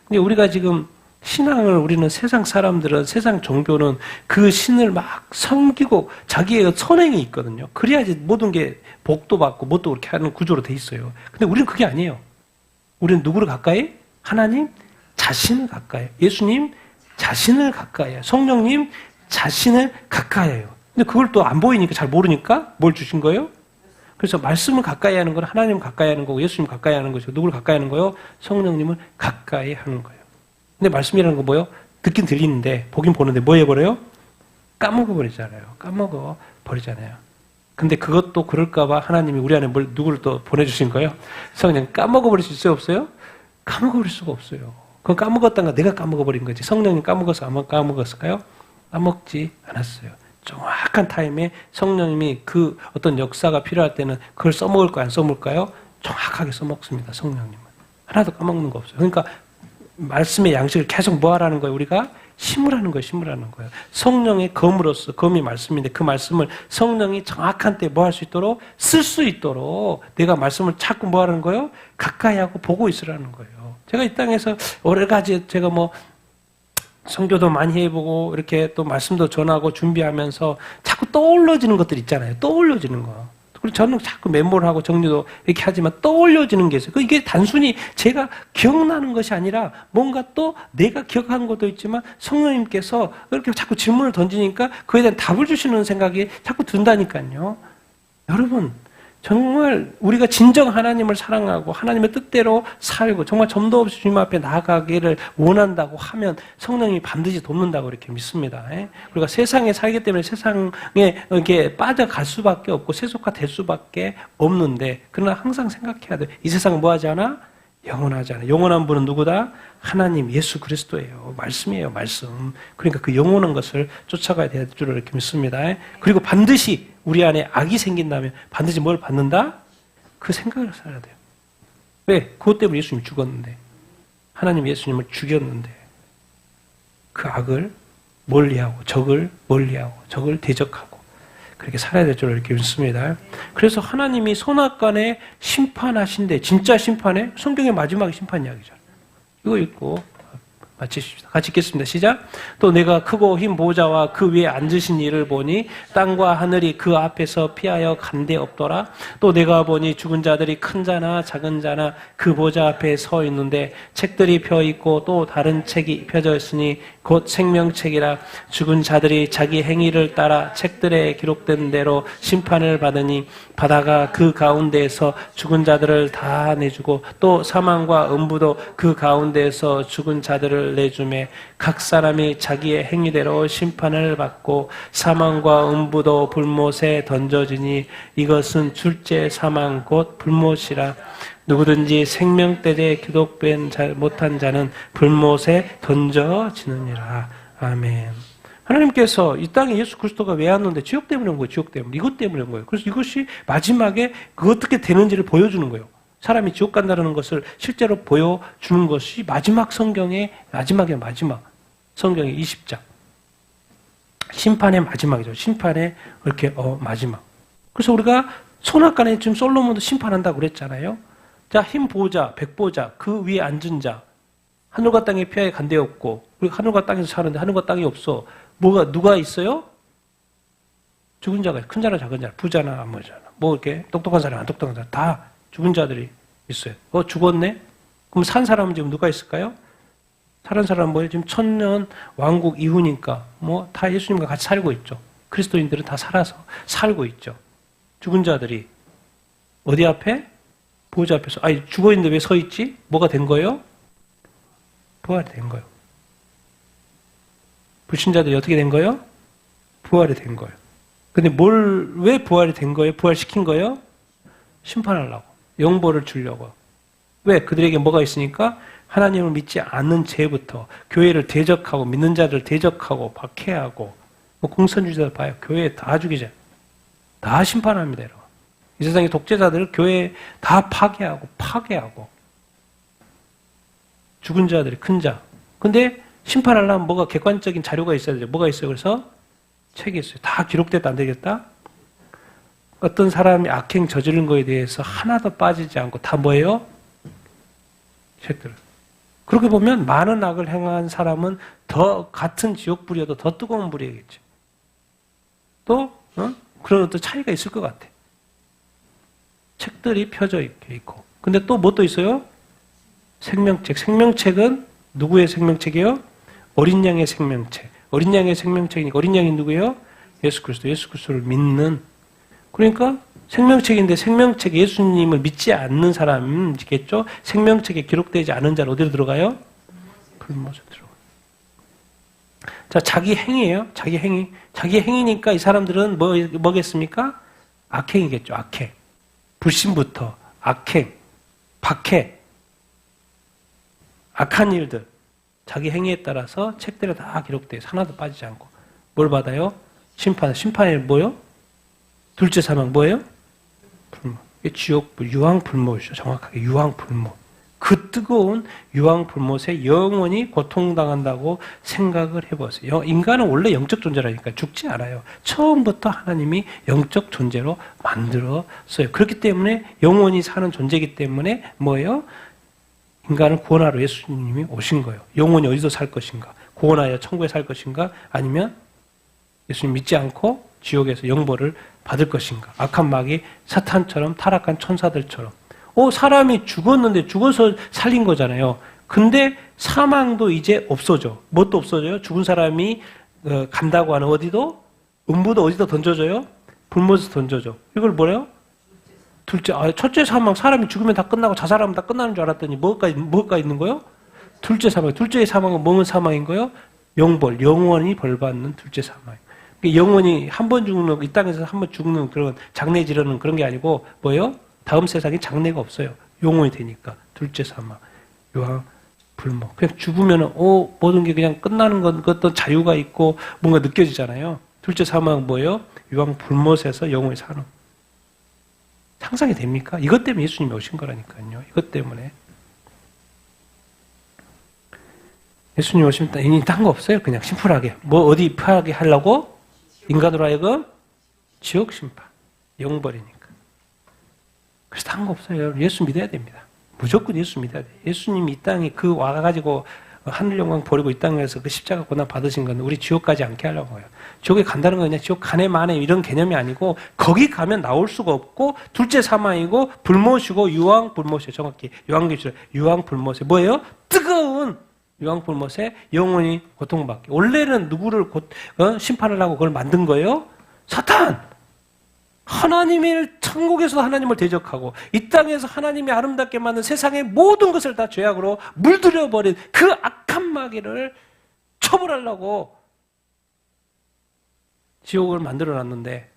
근데 우리가 지금 신앙을 우리는 세상 사람들은 세상 종교는 그 신을 막 섬기고 자기의 선행이 있거든요. 그래야지 모든 게 복도 받고 뭣도 그렇게 하는 구조로 돼 있어요. 근데 우리는 그게 아니에요. 우리는 누구를 가까이? 하나님 자신을 가까이. 예수님 자신을 가까이 해요. 성령님 자신을 가까이 해요. 근데 그걸 또 안 보이니까 잘 모르니까 뭘 주신 거예요? 그래서 말씀을 가까이 하는 건 하나님 가까이 하는 거고 예수님 가까이 하는 것이고 누구를 가까이 하는 거예요? 성령님을 가까이 하는 거예요. 근데 말씀이라는 건 뭐예요? 듣긴 들리는데 보긴 보는데 뭐 해버려요? 까먹어버리잖아요. 근데 그것도 그럴까 봐 하나님이 우리 안에 누구를 또 보내주신 거예요? 성령 까먹어버릴 수 있어요? 없어요? 까먹어버릴 수가 없어요. 그건 까먹었다는 건 내가 까먹어버린 거지. 성령님 까먹어서 아마 까먹었을까요? 까먹지 않았어요. 정확한 타임에 성령님이 그 어떤 역사가 필요할 때는 그걸 써먹을까요? 안 써먹을까요? 정확하게 써먹습니다. 성령님은. 하나도 까먹는 거 없어요. 그러니까 말씀의 양식을 계속 뭐 하라는 거예요? 우리가 심으라는 거예요. 심으라는 거예요. 성령의 검으로서, 검이 말씀인데 그 말씀을 성령이 정확한 때 뭐 할 수 있도록, 쓸 수 있도록 내가 말씀을 자꾸 뭐 하는 거예요? 가까이 하고 보고 있으라는 거예요. 제가 이 땅에서 여러 가지 제가 뭐 선교도 많이 해보고 이렇게 또 말씀도 전하고 준비하면서 자꾸 떠올려지는 것들 있잖아요. 떠올려지는 거. 그리고 저는 자꾸 메모를 하고 정리도 이렇게 하지만 떠올려지는 게 있어요. 이게 단순히 제가 기억나는 것이 아니라 뭔가 또 내가 기억한 것도 있지만 성령님께서 이렇게 자꾸 질문을 던지니까 그에 대한 답을 주시는 생각이 자꾸 든다니까요. 여러분, 정말 우리가 진정 하나님을 사랑하고 하나님의 뜻대로 살고 정말 점도 없이 주님 앞에 나아가기를 원한다고 하면 성령이 반드시 돕는다고 이렇게 믿습니다. 우리가 세상에 살기 때문에 세상에 이렇게 빠져갈 수밖에 없고 세속화될 수밖에 없는데 그러나 항상 생각해야 돼. 이 세상은 뭐 하지 않아? 영원하지 않아. 영원한 분은 누구다? 하나님 예수 그리스도예요. 말씀이에요. 말씀. 그러니까 그 영원한 것을 쫓아가야 될 줄 이렇게 믿습니다. 그리고 반드시 우리 안에 악이 생긴다면 반드시 뭘 받는다? 그 생각을 살아야 돼요. 왜? 그것 때문에 예수님이 죽었는데 하나님 예수님을 죽였는데 그 악을 멀리하고 적을 멀리하고 적을 대적하고 그렇게 살아야 될 줄 이렇게 믿습니다. 그래서 하나님이 선악간에 심판하신대. 진짜 심판에 성경의 마지막 심판 이야기잖아요. 이거 읽고 마치십시다. 같이 읽겠습니다. 시작. 또 내가 크고 흰 보좌와 그 위에 앉으신 이를 보니 땅과 하늘이 그 앞에서 피하여 간데 없더라. 또 내가 보니 죽은 자들이 큰 자나 작은 자나 그 보좌 앞에 서 있는데 책들이 펴 있고 또 다른 책이 펴져 있으니 곧 생명책이라. 죽은 자들이 자기 행위를 따라 책들에 기록된 대로 심판을 받으니 바다가 그 가운데에서 죽은 자들을 다 내주고 또 사망과 음부도 그 가운데에서 죽은 자들을 내주매 각 사람이 자기의 행위대로 심판을 받고 사망과 음부도 불못에 던져지니 이것은 둘째 사망 곧 불못이라. 누구든지 생명때에 기록된 못한 자는 불못에 던져지느니라. 아멘. 하나님께서 이 땅에 예수 그리스도가 왜 왔는데 지옥 때문에 온 거예요. 지옥 때문에. 이것 때문에 온 거예요. 그래서 이것이 마지막에 그 어떻게 되는지를 보여주는 거예요. 사람이 지옥 간다는 것을 실제로 보여주는 것이 마지막 성경의 마지막 성경의 20장. 심판의 마지막이죠. 심판의 이렇게 마지막. 그래서 우리가 선악간에 지금 솔로몬도 심판한다고 그랬잖아요. 자, 흰 보좌, 백보좌, 그 위에 앉은 자. 하늘과 땅에 피하에 간데 없고, 그리고 하늘과 땅에서 사는데 하늘과 땅이 없어. 누가 있어요? 죽은 자가, 큰 자나 작은 자, 부자나 안부자나. 뭐 이렇게 똑똑한 사람, 안 똑똑한 사람, 다 죽은 자들이 있어요. 죽었네? 그럼 산 사람은 지금 누가 있을까요? 다른 사람은 뭐예요? 지금 천년 왕국 이후니까, 다 예수님과 같이 살고 있죠. 그리스도인들은 다 살아서 살고 있죠. 죽은 자들이 어디 앞에? 보좌 앞에서. 죽어 있는데 왜 서 있지? 뭐가 된 거예요? 부활이 된 거예요. 불신자들이 어떻게 된 거예요? 부활이 된 거예요. 근데 왜 부활이 된 거예요? 부활시킨 거예요? 심판하려고. 영벌을 주려고. 왜? 그들에게 뭐가 있으니까? 하나님을 믿지 않는 죄부터 교회를 대적하고 믿는 자들을 대적하고 박해하고 공산주의자들 봐요. 교회 다 죽이자. 다 심판합니다. 여러분. 이 세상의 독재자들을 교회에 다 파괴하고 죽은 자들이 큰 자. 근데 심판하려면 뭐가 객관적인 자료가 있어야 되죠. 뭐가 있어요? 그래서 책이 있어요. 다 기록됐다 안 되겠다? 어떤 사람이 악행 저지른 거에 대해서 하나도 빠지지 않고 다 뭐예요? 책들을. 그렇게 보면 많은 악을 행한 사람은 더 같은 지옥불이어도 더 뜨거운 불이겠죠. 또 그런 어떤 차이가 있을 것 같아. 책들이 펴져 있고. 근데 또 뭐 또 있어요? 생명책. 생명책은 누구의 생명책이에요? 어린 양의 생명책. 어린 양의 생명책이니까 어린 양이 누구예요? 예수 그리스도. 예수 그리스도를 믿는. 그러니까 생명책인데 생명책 예수님을 믿지 않는 사람이겠죠? 생명책에 기록되지 않은 자는 어디로 들어가요? 불못에 들어가요. 자, 자기 행위예요. 자기 행위. 자기 행위니까 이 사람들은 뭐겠습니까? 악행이겠죠. 악행. 불신부터 악행, 박해, 악한 일들, 자기 행위에 따라서 책들에 다 기록돼요. 하나도 빠지지 않고. 뭘 받아요? 심판. 심판이 뭐예요? 둘째 사망 뭐예요? 불못. 이게 지옥불, 유황불못이죠. 정확하게 유황불못. 그 뜨거운 유황 불못에 영원히 고통당한다고 생각을 해보세요. 인간은 원래 영적 존재라니까 죽지 않아요. 처음부터 하나님이 영적 존재로 만들었어요. 그렇기 때문에 영원히 사는 존재이기 때문에 뭐예요? 인간을 구원하러 예수님이 오신 거예요. 영원히 어디서 살 것인가? 구원하여 천국에 살 것인가? 아니면 예수님 믿지 않고 지옥에서 영벌을 받을 것인가? 악한 마귀 사탄처럼 타락한 천사들처럼 사람이 죽었는데 죽어서 살린 거잖아요. 근데 사망도 이제 없어져. 뭣도 없어져요? 죽은 사람이 간다고 하는 어디도? 음부도 어디다 던져져요? 불못에서 던져져. 이걸 뭐래요? 첫째 사망, 사람이 죽으면 다 끝나고 자살하면 다 끝나는 줄 알았더니 뭐가 있는 거예요? 둘째 사망. 둘째 사망은 뭔 사망인 거예요? 영벌, 영원히 벌받는 둘째 사망. 영원히 한 번 죽는, 이 땅에서 한 번 죽는 그런 장례 지르는 그런 게 아니고 뭐예요? 다음 세상에 장래가 없어요. 영원히 되니까. 둘째 사망, 유황, 불못. 그냥 죽으면은, 모든 게 그냥 끝나는 건 어떤 자유가 있고 뭔가 느껴지잖아요. 둘째 사망은 뭐예요? 유황, 불못에서 영원히 사는. 상상이 됩니까? 이것 때문에 예수님이 오신 거라니까요. 이것 때문에. 예수님 오시면 딴 거 없어요. 그냥 심플하게. 어디 편하게 하려고? 인간으로 하여금 지옥 심판. 영벌이니까. 그래서 딴 거 없어요. 예수 믿어야 됩니다. 무조건 예수 믿어야 돼요. 예수님이 이 땅에 와가지고 하늘 영광 버리고 이 땅에서 그 십자가 고난 받으신 건 우리 지옥 가지 않게 하려고 해요. 지옥에 간다는 건 그냥 지옥 가네 마네 이런 개념이 아니고 거기 가면 나올 수가 없고 둘째 사망이고 불못이고 유황 불못이에요. 정확히 요한계시록 유황 불못에 뭐예요? 뜨거운 유황 불못에 영원히 고통받게. 원래는 누구를 심판을 하고 그걸 만든 거예요? 사탄! 하나님을 천국에서 하나님을 대적하고 이 땅에서 하나님이 아름답게 만든 세상의 모든 것을 다 죄악으로 물들여버린 그 악한 마귀를 처벌하려고 지옥을 만들어놨는데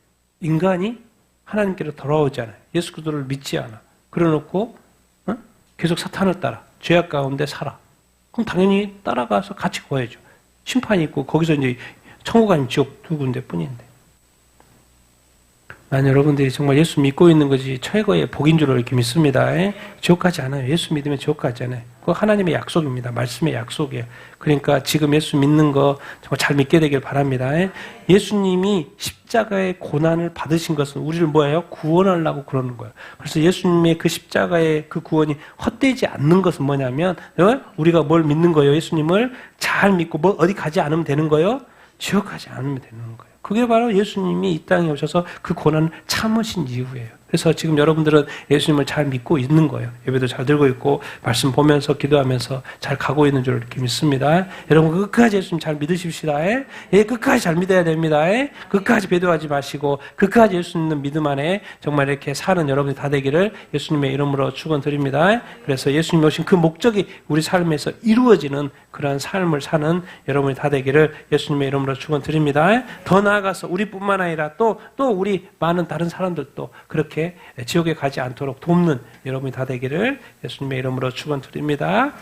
인간이 하나님께로 돌아오지 않아요. 예수 그리스도를 믿지 않아. 그래놓고 계속 사탄을 따라 죄악 가운데 살아. 그럼 당연히 따라가서 같이 구해야죠. 심판이 있고 거기서 이제 천국 아니면 지옥 두 군데뿐인데. 난 여러분들이 정말 예수 믿고 있는 것이 최고의 복인 줄 이렇게 믿습니다. 지옥 가지 않아요. 예수 믿으면 지옥 가지 않아요. 그거 하나님의 약속입니다. 말씀의 약속이에요. 그러니까 지금 예수 믿는 거 정말 잘 믿게 되길 바랍니다. 예수님이 십자가의 고난을 받으신 것은 우리를 뭐예요? 구원하려고 그러는 거예요. 그래서 예수님의 그 십자가의 그 구원이 헛되지 않는 것은 뭐냐면 우리가 뭘 믿는 거예요? 예수님을 잘 믿고 어디 가지 않으면 되는 거예요? 지옥 가지 않으면 되는 거예요. 그게 바로 예수님이 이 땅에 오셔서 그 고난을 참으신 이유예요. 그래서 지금 여러분들은 예수님을 잘 믿고 있는 거예요. 예배도 잘 들고 있고 말씀 보면서 기도하면서 잘 가고 있는 줄 이렇게 믿습니다. 여러분 끝까지 예수님 잘 믿으십시다. 끝까지 잘 믿어야 됩니다. 끝까지 배도하지 마시고 끝까지 예수 믿는 믿음 안에 정말 이렇게 사는 여러분이 다 되기를 예수님의 이름으로 축원드립니다. 그래서 예수님 오신 그 목적이 우리 삶에서 이루어지는 그러한 삶을 사는 여러분이 다 되기를 예수님의 이름으로 축원드립니다. 더 나아가서 우리뿐만 아니라 또 우리 많은 다른 사람들도 그렇게 지옥에 가지 않도록 돕는 여러분이 다 되기를 예수님의 이름으로 축원드립니다.